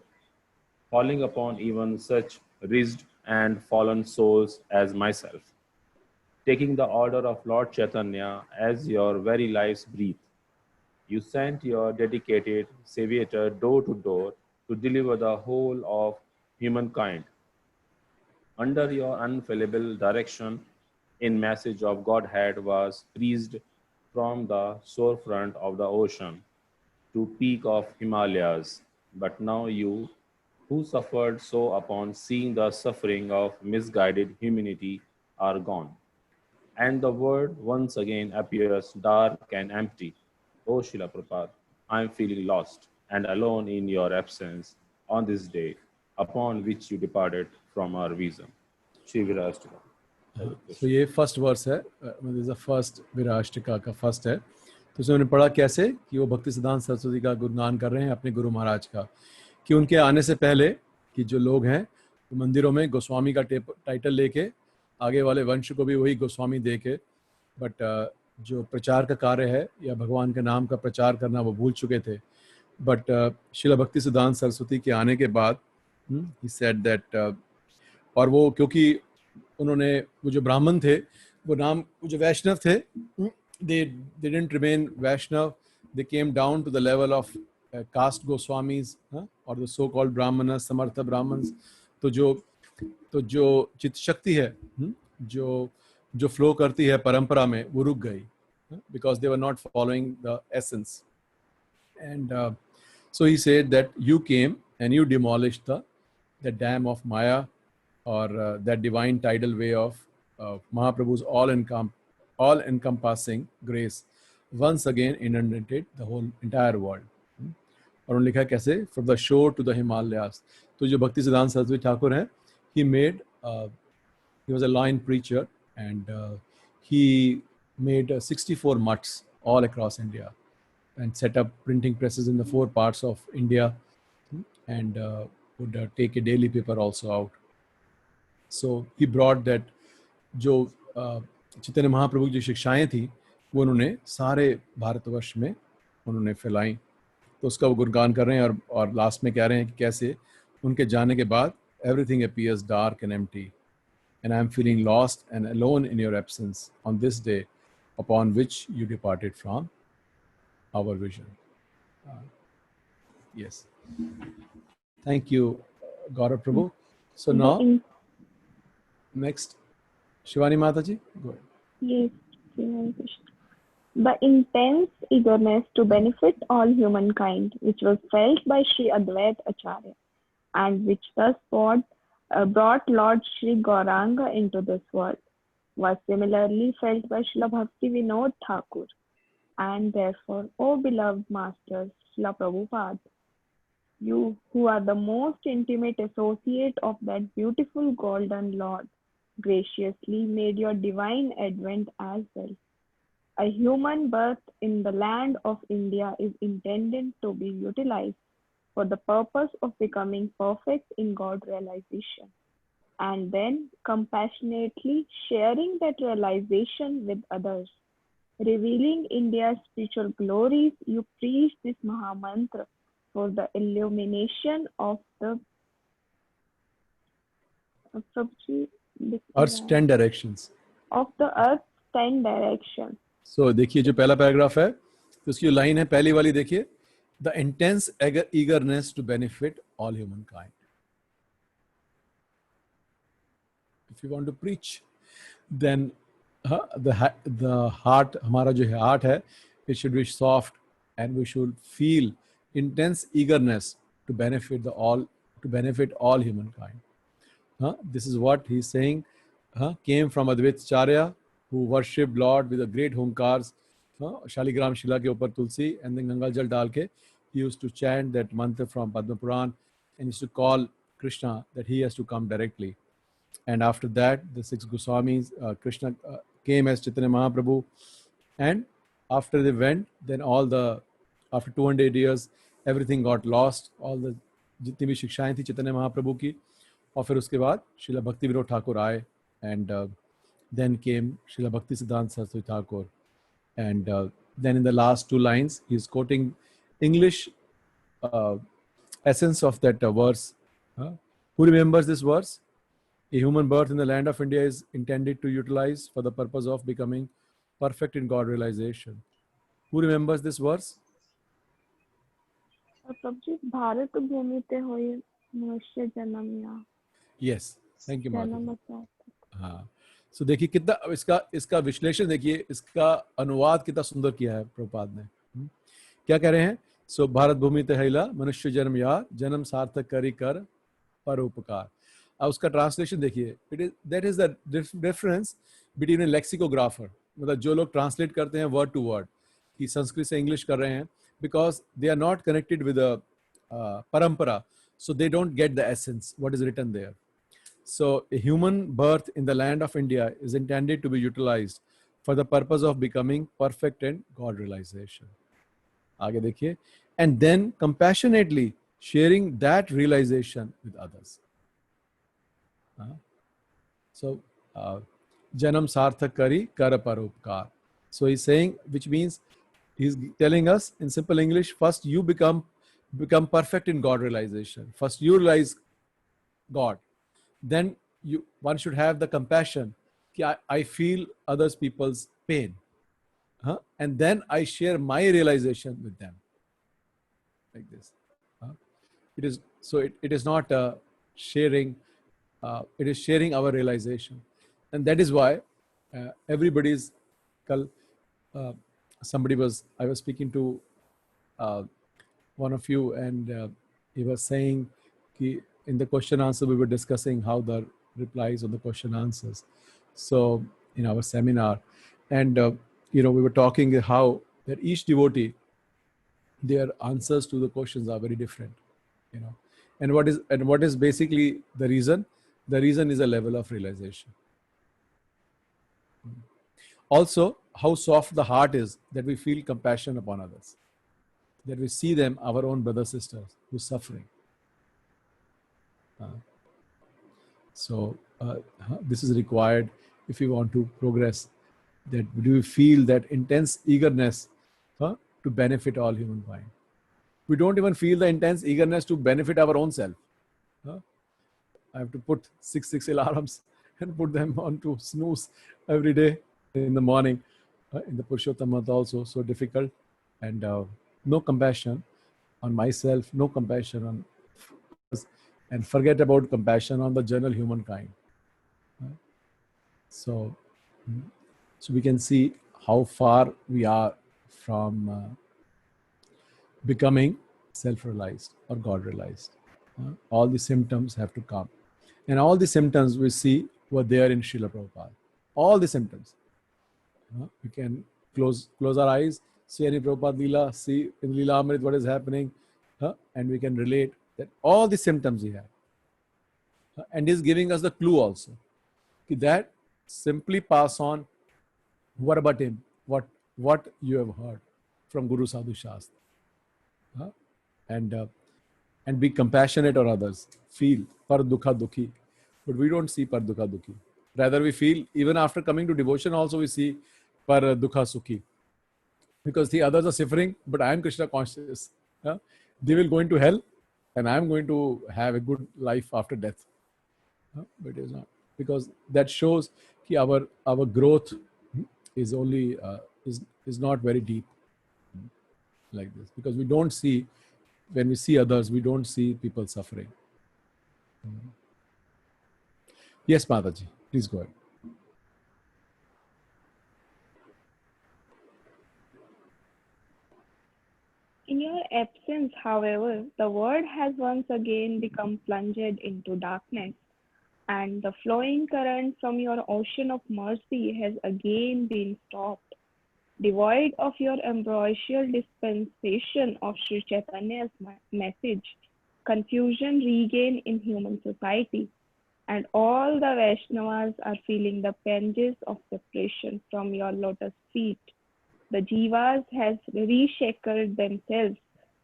falling upon even such wretched and fallen souls as myself. Taking the order of Lord Chaitanya as your very life's breath, you sent your dedicated Savior door to door to deliver the whole of humankind. Under your infallible direction, in message of Godhead was preached from the shorefront of the ocean to peak of Himalayas. But now you, who suffered so upon seeing the suffering of misguided humanity, are gone, and the world once again appears dark and empty. O Srila Prabhupada, I am feeling lost and alone in your absence on this day upon which you departed from our vision. Shri Virashtika. So ये first verse है, मतलब first विराष्टिका का first है. तो उसमें हमने पढ़ा कैसे कि वो भक्ति सिद्धांत सरस्वती का गुणगान कर रहे हैं अपने गुरु महाराज का, कि उनके आने से पहले कि जो लोग हैं तो मंदिरों में गोस्वामी का टाइटल लेके आगे वाले वंश को भी वही गोस्वामी दे के, बट जो प्रचार का कार्य है या भगवान के नाम का प्रचार करना वो भूल चुके थे. बट श्रील भक्ति सिद्धांत सरस्वती के आने के बाद ही सेड दैट, और वो क्योंकि उन्होंने वो जो ब्राह्मण थे वो जो वैष्णव थे, they didn't remain Vaishnav, they came down to the level of caste Goswamis or the so called Brahmanas, Samartha Brahmans. तो जो चित्त शक्ति है जो फ्लो करती है परंपरा में वो रुक गई. because they were not following the essence. And so he said that you came and you demolished the dam of Maya, or that divine tidal way of Mahaprabhu's all encompassing grace once again inundated the whole entire world. और उन्होंने लिखा है कैसे, from the shore to the Himalayas. तो जो भक्ति सिद्धांत सरस्वती ठाकुर हैं, he was a line preacher, and he made 64 mutts all across India and set up printing presses in the 4 parts of India, and would take a daily paper also out. So he brought that जो चैतन्य महाप्रभु की जो शिक्षाएं थी वो उन्होंने सारे भारतवर्ष में उन्होंने फैलाई. तो उसका वो गुणगान कर रहे हैं, और लास्ट में कह रहे हैं कि कैसे उनके जाने के बाद everything appears dark and empty, and I am feeling lost and alone in your absence on this day upon which you departed from our vision. Yes. Thank you, Gaurav Prabhu. So now, next, Shivani Mataji, go ahead. Yes, Hare Krishna. The intense eagerness to benefit all humankind, which was felt by Sri Advaita Acharya, and which thus brought Lord Sri Gauranga into this world, was similarly felt by Srila Bhakti Vinod Thakur. And therefore, O beloved Masters, Srila Prabhupada, you who are the most intimate associate of that beautiful golden Lord, graciously made your divine advent as well. A human birth in the land of India is intended to be utilized for the purpose of becoming perfect in God realization, and then compassionately sharing that realization with others. Revealing India's spiritual glories, you preach this Mahamantra for the illumination of the Earth's 10 directions. Of the earth's 10 directions. So देखिए जो पहला paragraph है, तो उसकी line है पहली वाली, देखिए, the intense eagerness to benefit all humankind. If you want to preach, then the heart, हमारा जो heart है, it should be soft, and we should feel intense eagerness to benefit all humankind. This is what he's saying. Came from Advaita Acharya, who worshipped Lord with a great hunkars. Shaligram Shila ke upar tulsi, and then Gangal Jal dal ke, he used to chant that mantra from Padma Puran, and used to call Krishna that he has to come directly. And after that, the 6 Goswamis, Krishna came as Chaitanya Mahaprabhu, and after they went, then after 200 years, everything got lost, all the जितनी भी शिक्षाएं थी चैतन्य महाप्रभु की, और फिर उसके बाद श्रीला भक्ति विनोद ठाकुर आए, and then came Srila Bhakti Siddhanta Saraswati Thakur, and then in the last 2 lines he's quoting English essence of that verse. Who remembers this verse? A human birth in the land of India is intended to utilize for the purpose of becoming perfect in God realization. Who remembers this verse? Bharat भूमि ते होए मनुष्य जन्म या. Yes, thank you, Madhu. हाँ, so देखिए कितना इसका विश्लेषण देखिए, इसका अनुवाद कितना सुंदर किया है प्रभुपाद ने. क्या कह रहे हैं? सो भारत भूमि ते हैला मनुष्य जन्म या, जन्म सार्थक करी कर परोपकार. अब उसका ट्रांसलेशन देखिए, that is the difference between A lexicographer, मतलब जो लोग ट्रांसलेट करते हैं वर्ड टू वर्ड कि संस्कृत से इंग्लिश कर रहे हैं, because they are not connected with परंपरा, so they don't get the essence what is written there. So a human birth in the land of India is intended to be utilized for the purpose of becoming perfect in God realization. आगे देखिए, and then compassionately sharing that realization with others. So janam sarthak kari kar paropkar. So he's saying, which means he's telling us in simple English, first you become perfect in God realization. First you realize God. Then one should have the compassion. I feel others people's pain. And then I share my realization with them. Like this. It is not sharing, it is sharing our realization. And that is why everybody's I was speaking to one of you, and he was saying in the question answer we were discussing how the replies on the question answers. So in our seminar, and we were talking how that each devotee, their answers to the questions are very different, and what is basically the reason? The reason is a level of realization. Also, how soft the heart is, that we feel compassion upon others, that we see them, our own brothers, sisters, who's suffering. So this is required if you want to progress. That do you feel that intense eagerness to benefit all humankind? We don't even feel the intense eagerness to benefit our own self. I have to put six alarms and put them on to snooze every day in the morning. In the Purushottam month also, so difficult. And no compassion on myself, no compassion on others, and forget about compassion on the general humankind. So we can see how far we are from becoming self-realized or God-realized. All the symptoms have to come. And all the symptoms we see were there in Srila Prabhupada. All the symptoms. We can close our eyes, see any Prabhupada Leela, see in Leela Amrit what is happening, and we can relate that all the symptoms he had. And he's giving us the clue also. That simply pass on what about him, what you have heard from Guru Sadhu Shastra. And be compassionate on others. Feel par dukha dukhi. But we don't see par dukha dukhi. Rather we feel, even after coming to devotion also we see par dukha sukhi. Because the others are suffering, but I am Krishna conscious. They will go into hell and I am going to have a good life after death. But it is not. Because that shows that our growth is only is not very deep like this. Because we don't see, when we see others, we don't see people suffering. Yes, Mataji, please go ahead. In your absence, however, the world has once again become plunged into darkness, and the flowing current from your ocean of mercy has again been stopped. Devoid of your ambrosial dispensation of Sri Chaitanya's message, confusion reigns in human society, and all the Vaishnavas are feeling the pangs of separation from your lotus feet. The Jivas has reshackled themselves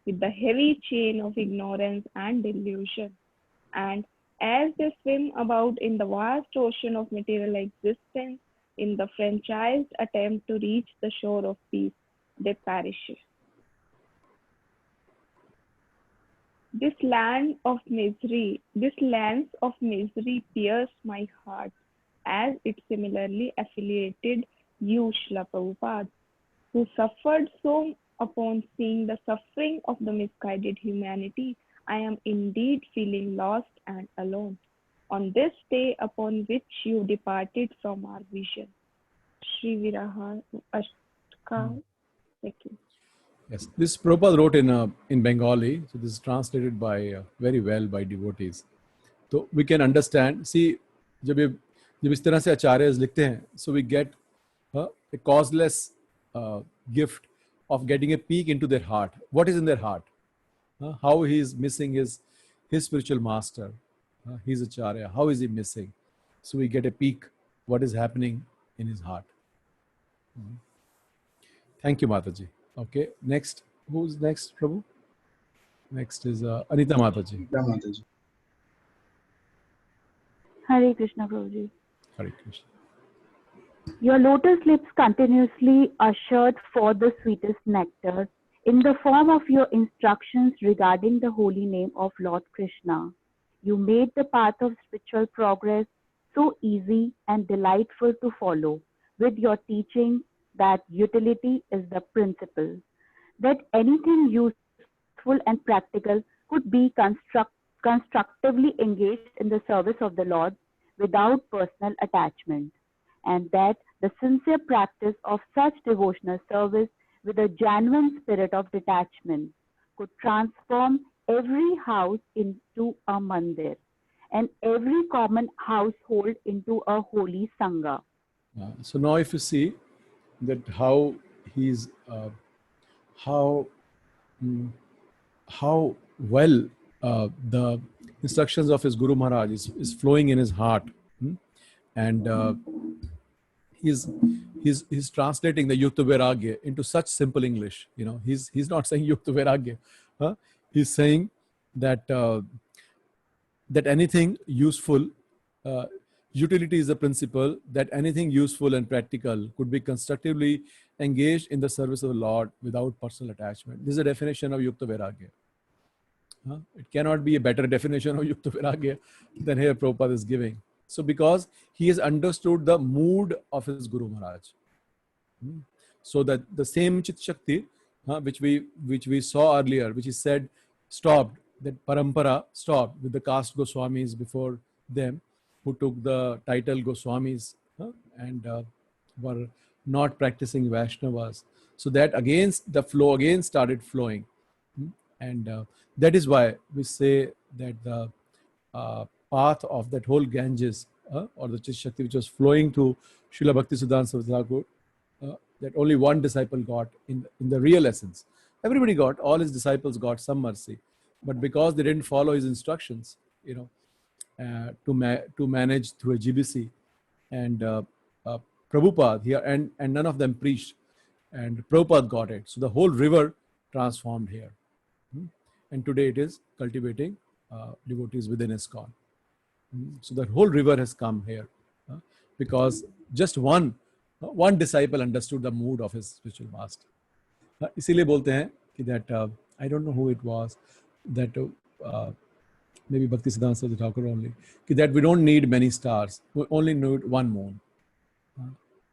with the heavy chain of ignorance and delusion, and as they swim about in the vast ocean of material existence, in the franchised attempt to reach the shore of peace, they perish. This lands of misery pierce my heart, as it similarly affiliated you, Srila Prabhupada, who suffered so upon seeing the suffering of the misguided humanity. I am indeed feeling lost and alone on this day upon which you departed from our vision. Sri Viraha Ashtka. Yes, this Prabhupada wrote in Bengali, so this is translated by very well by devotees. So we can understand. See, जब इस तरह से आचार्यs लिखते हैं, so we get a causeless gift of getting a peek into their heart. What is in their heart? How he is missing his spiritual master, his acharya. How is he missing? So we get a peek what is happening in his heart. Thank you, Mataji. Okay, next. Who's next, Prabhu? Next is Anita Mataji. Yeah, Mataji. Hare Krishna, Prabhuji. Hare Krishna. Your lotus lips continuously ushered forth the sweetest nectar in the form of your instructions regarding the holy name of Lord Krishna. You made the path of spiritual progress so easy and delightful to follow with your teaching that utility is the principle, that anything useful and practical could be constructively engaged in the service of the Lord without personal attachment, and that The sincere practice of such devotional service with a genuine spirit of detachment could transform every house into a mandir and every common household into a holy sangha. So now if you see that how he's how how well the instructions of his Guru Maharaj is flowing in his heart, and he's he's translating the Yukta Vairagya into such simple English. He's not saying Yukta Vairagya. He's saying that that anything useful, utility is the principle, that anything useful and practical could be constructively engaged in the service of the Lord without personal attachment. This is a definition of Yukta Vairagya. It cannot be a better definition of Yukta Vairagya than here Prabhupada is giving. So because he has understood the mood of his Guru Maharaj. So that the same Chit Shakti, which we saw earlier, which is said stopped, that parampara stopped with the caste Goswamis before them, who took the title Goswamis and were not practicing Vaishnavas. So that again, the flow again started flowing. And that is why we say that the path of that whole Ganges or the Chit Shakti which was flowing to Srila Bhaktisiddhanta Saraswati Thakur, that only one disciple got in the real essence. Everybody got, all his disciples got some mercy. But because they didn't follow his instructions, to manage through a GBC, and Prabhupada here, and none of them preached, and Prabhupada got it. So the whole river transformed here. And today it is cultivating devotees within ISKCON. So that whole river has come here because just one disciple understood the mood of his spiritual master. इसीलिए बोलते हैं कि that I don't know who it was, that maybe Bhaktisiddhanta Saraswati Thakur only, that we don't need many stars, we only need one moon.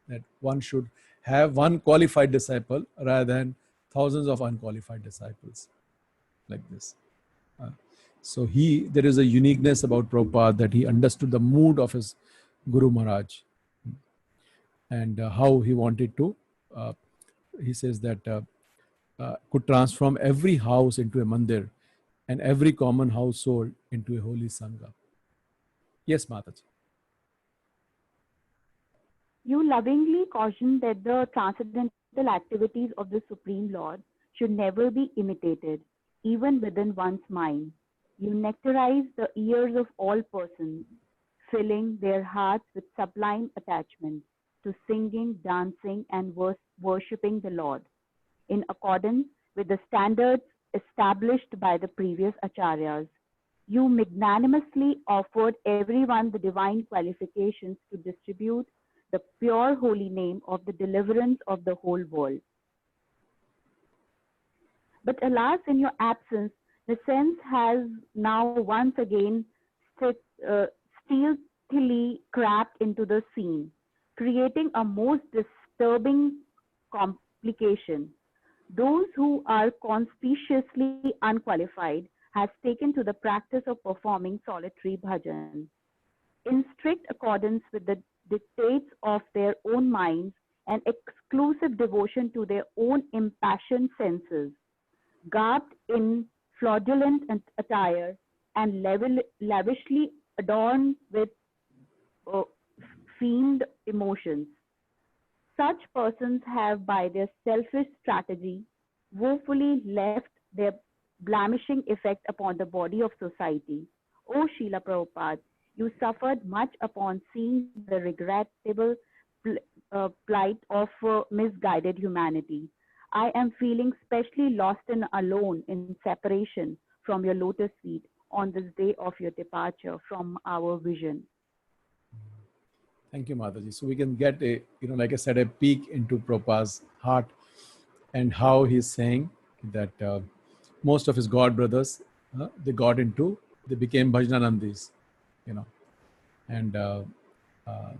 That one should have one qualified disciple rather than thousands of unqualified disciples, like this. So there is a uniqueness about Prabhupada, that he understood the mood of his Guru Maharaj and how he wanted to, he says that could transform every house into a mandir and every common household into a holy sangha. Yes, Mataji. You lovingly caution that the transcendental activities of the Supreme Lord should never be imitated, even within one's mind. You nectarize the ears of all persons, filling their hearts with sublime attachment to singing, dancing, and worshipping the Lord, in accordance with the standards established by the previous acharyas. You magnanimously offered everyone the divine qualifications to distribute the pure holy name of the deliverance of the whole world. But alas, in your absence, the sense has now once again stealthily crept into the scene, creating a most disturbing complication. Those who are conspicuously unqualified has taken to the practice of performing solitary bhajan. In strict accordance with the dictates of their own minds and exclusive devotion to their own impassioned senses, garbed in fraudulent attire and lavishly adorned with fiend emotions. Such persons have, by their selfish strategy, woefully left their blemishing effect upon the body of society. O Srila Prabhupada, you suffered much upon seeing the regrettable plight of misguided humanity. I am feeling specially lost and alone in separation from your lotus feet on this day of your departure from our vision. Thank you, Mataji. So we can get like I said, a peek into Prabhupada's heart and how he's saying that most of his God brothers, they became Bhajananandis, and there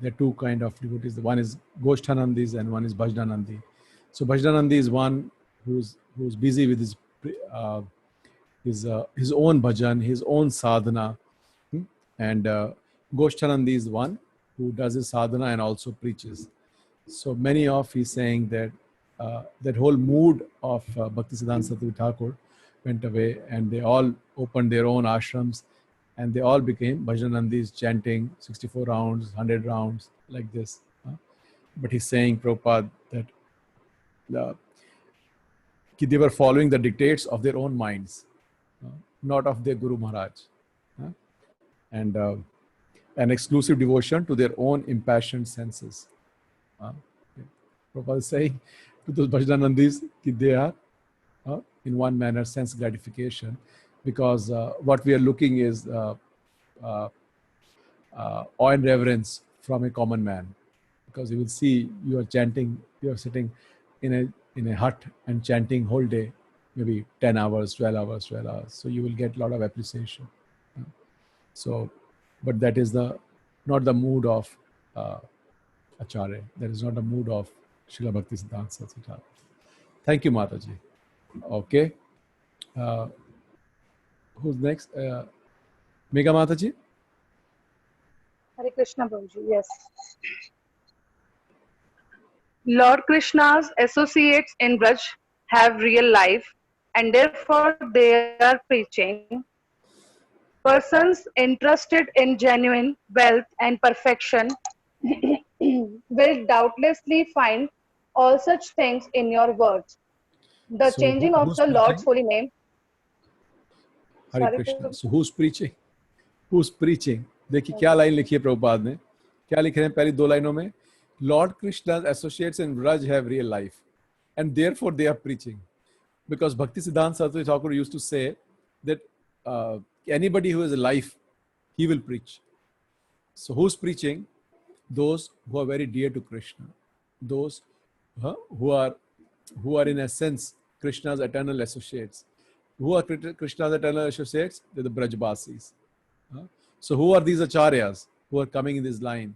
are two kind of devotees. One is Goshtanandis and one is Bhajananandi. So Bhajananandi is one who's busy with his own bhajan, his own sadhana, and Goshtanandi is one who does his sadhana and also preaches. So many of he's saying that that whole mood of Bhaktisiddhanta Saraswati Thakur went away, and they all opened their own ashrams, and they all became Bhajanandis, chanting 64 rounds, 100 rounds, like this. But he's saying, Prabhupada, that they were following the dictates of their own minds, not of their Guru Maharaj. And an exclusive devotion to their own impassioned senses. Prabhupada is saying to those Bhajanandis that they are, in one manner, sense gratification, because what we are looking is awe and reverence from a common man. Because you will see you are chanting, you are sitting in a hut and chanting whole day, maybe 10 hours, 12 hours, 12 hours. So you will get a lot of appreciation. So, but that is not the mood of Acharya. That is not the mood of Srila Bhaktisiddhanta Saraswati Thakur. Thank you, Mataji. Okay. Who's next? Megha Mataji? Hare Krishna Prabhuji, yes. Lord Krishna's associates in Braj have real life and therefore they are preaching. Persons interested in genuine wealth and perfection will doubtlessly find all such things in your words. The So changing of who's the Lord's preaching? holy name. Hare Sorry, Krishna. So who's preaching? Who's preaching? देखिए क्या line लिखी है प्रभुपाद ने, क्या लिख रहे हैं पहली दो लाइनों में? Lord Krishna's associates in Braj have real life and therefore they are preaching. Because Bhaktisiddhanta Saraswati Thakur used to say that anybody who has a life, he will preach. So who's preaching? Those who are very dear to Krishna. Those who are in a sense Krishna's eternal associates. Who are Krishna's eternal associates? They're the Brajbasis. So who are these acharyas who are coming in this line?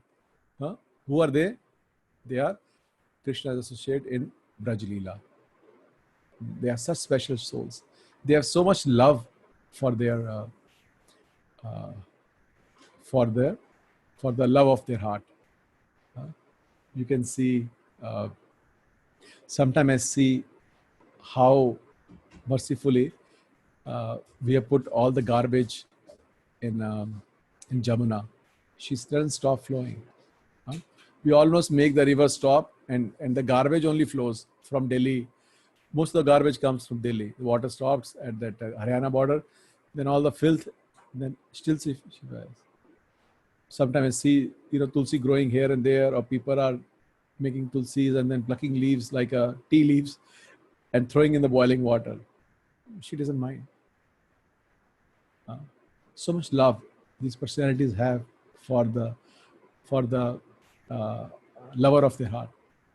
Who are they? They are Krishna's associate in Braj Leela. They are such special souls. They have so much love for their for the love of their heart. You can see. Sometimes I see how mercifully we have put all the garbage in Jamuna. She doesn't stop flowing. We almost make the river stop, and the garbage only flows from Delhi. Most of the garbage comes from Delhi. The water stops at that Haryana border. Then all the filth, then still she wears. Sometimes I see tulsi growing here and there, or people are making tulsis and then plucking leaves like tea leaves and throwing in the boiling water. She doesn't mind. So much love these personalities have for the lover of their heart.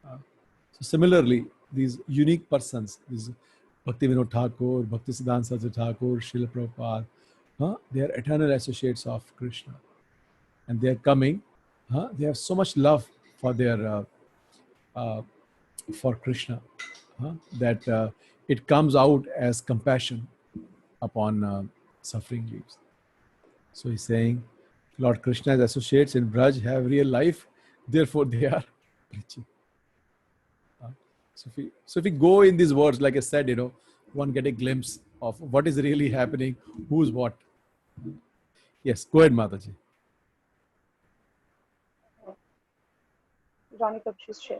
So similarly, these unique persons, these Bhakti Vinod Thakur, Bhaktisiddhanta Saraswati Thakur, Srila Prabhupada, they are eternal associates of Krishna, and they are coming. They have so much love for their for Krishna that it comes out as compassion upon suffering leaves. So he's saying, Lord Krishna's associates in Braj have real life, therefore they are preaching. So if we go in these words, like I said, one get a glimpse of what is really happening, who's what. Yes, go ahead, Mataji. Rani Kapshi's share.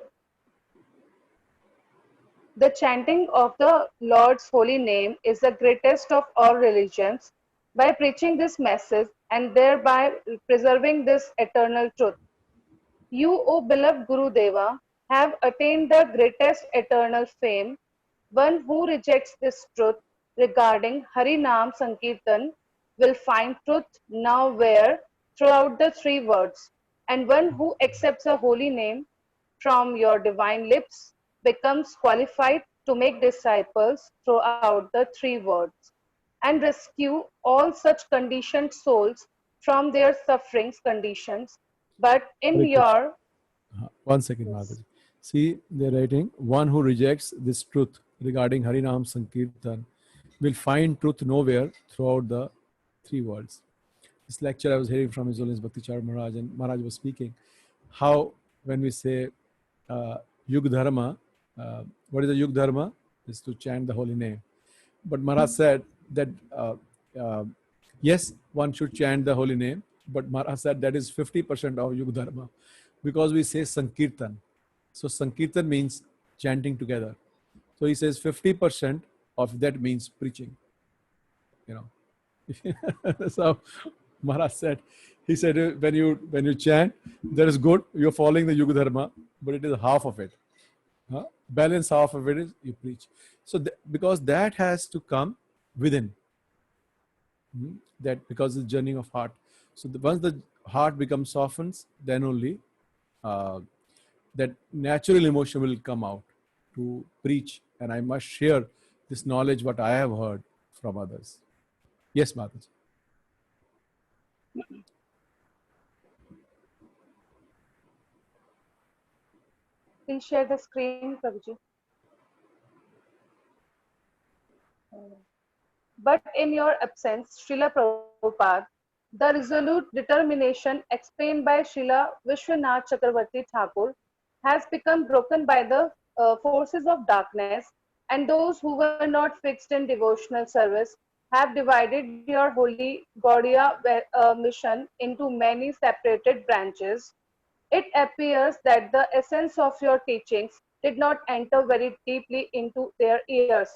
The chanting of the Lord's holy name is the greatest of all religions. By preaching this message and thereby preserving this eternal truth, you, O beloved Guru Deva, have attained the greatest eternal fame. One who rejects this truth regarding Hari Nam Sankirtan will find truth nowhere throughout the three words, and one who accepts a holy name from your divine lips becomes qualified to make disciples throughout the three words and rescue all such conditioned souls from their sufferings conditions. But in your... 1 second, Mataji. See, they're writing, one who rejects this truth regarding Harinam Sankirtan will find truth nowhere throughout the three words. This lecture I was hearing from His Holiness Bhakti Char Maharaj, and Maharaj was speaking how when we say Yug Dharma. What is the Yug Dharma? Is to chant the holy name. But Maharaj said that yes, one should chant the holy name, but Maharaj said that is 50% of Yug Dharma, because we say Sankirtan. So Sankirtan means chanting together. So he says 50% of that means preaching. You know, so Maharaj said, he said when you chant, that is good. You're following the Yuga Dharma, but it is half of it. Balance half of it is you preach. So because that has to come within. That because it's journey of heart. So once the heart becomes softens, then only that natural emotion will come out to preach. And I must share this knowledge what I have heard from others. Yes, Mataji. Please share the screen, Prabhuji. But in your absence, Srila Prabhupada, the resolute determination explained by Srila Vishwanath Chakravarti Thakur has become broken by the forces of darkness, and those who were not fixed in devotional service have divided your holy Gaudiya mission into many separated branches. It appears that the essence of your teachings did not enter very deeply into their ears,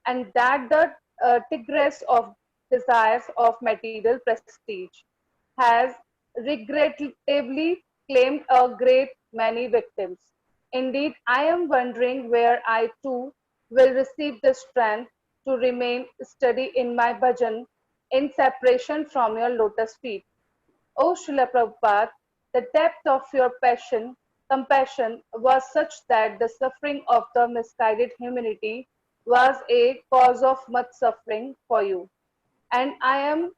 and that the tigress of desires of material prestige has regrettably claimed a great many victims. Indeed, I am wondering where I too will receive the strength to remain steady in my bhajan in separation from your lotus feet. O Srila Prabhupada, the depth of your compassion was such that the suffering of the misguided humanity was a cause of much suffering for you. And I am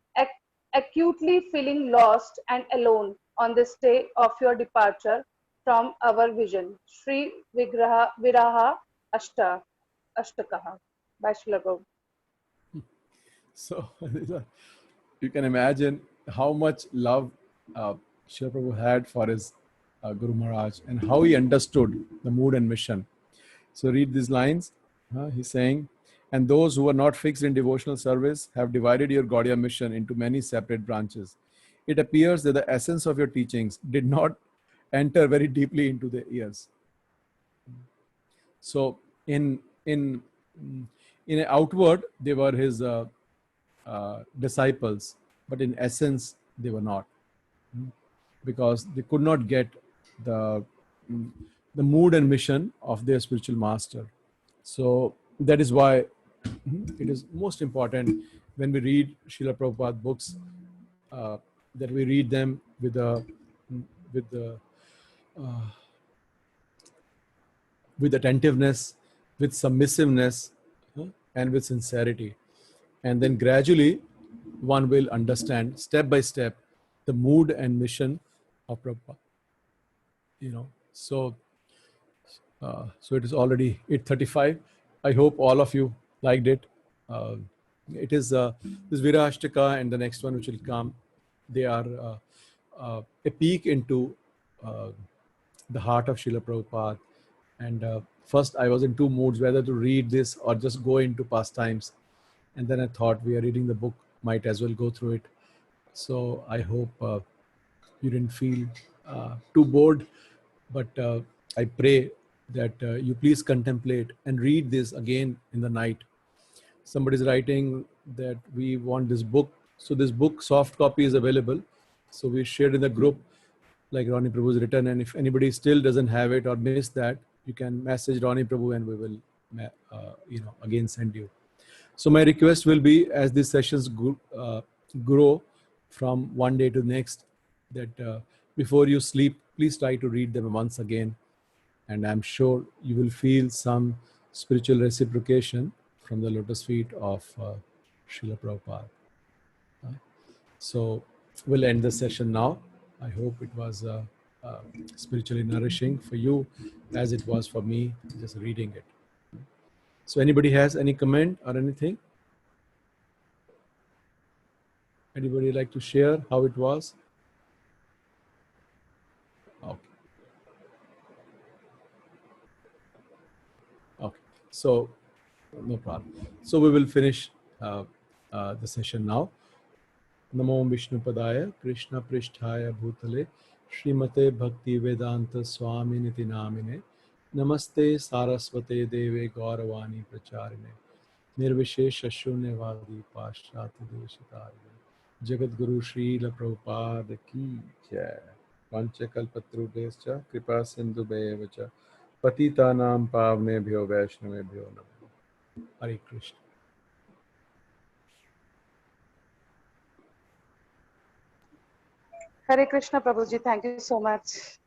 acutely feeling lost and alone on this day of your departure from our vision. Sri Viraha Ashtakaha by Srila Prabhupada. So you can imagine how much love Srila Prabhu had for his Guru Maharaj and how he understood the mood and mission. So read these lines. He's saying, and those who are not fixed in devotional service have divided your Gaudiya mission into many separate branches. It appears that the essence of your teachings did not enter very deeply into the ears. So in outward, they were his disciples, but in essence, they were not, because they could not get the mood and mission of their spiritual master. So that is why it is most important when we read Srila Prabhupada books that we read them with attentiveness, with submissiveness, and with sincerity. And then gradually one will understand step by step the mood and mission of Prabhupada. So it is already 8:35. I hope all of you liked it. It is this Virashtaka and the next one which will come. They are a peek into the heart of Srila Prabhupada. And first I was in two moods, whether to read this or just go into pastimes. And then I thought, we are reading the book, might as well go through it. So I hope you didn't feel too bored, but I pray that you please contemplate and read this again in the night. Somebody's writing that we want this book. So this book, soft copy, is available. So we shared in the group, like Ronnie Prabhu's written. And if anybody still doesn't have it or missed that, you can message Ronnie Prabhu and we will, again send you. So my request will be, as these sessions grow from one day to next, that before you sleep, please try to read them once again. And I'm sure you will feel some spiritual reciprocation from the lotus feet of Srila Prabhupada. So we'll end the session now. I hope it was spiritually nourishing for you as it was for me just reading it. So anybody has any comment or anything? Anybody like to share how it was? Okay. So, no problem. So we will finish the session now. Namo Vishnu Padaya, Krishna Pristhaya Bhutale, Srimate Bhakti Vedanta Swami Niti Namine, Namaste Saraswate Deve Gauravani Pracharine, Nirvishesha Shunyavadi Pashyati Deshitarine, Jagat Guru Srila Prabhupada Ki Jai. Panchakalpatrubhescha Kripa Sindhu Bevacha Patitanam Pavnebhyo Vaishnavebhyo Namo. Hare Krishna. Hare Krishna, Prabhuji. Thank you so much.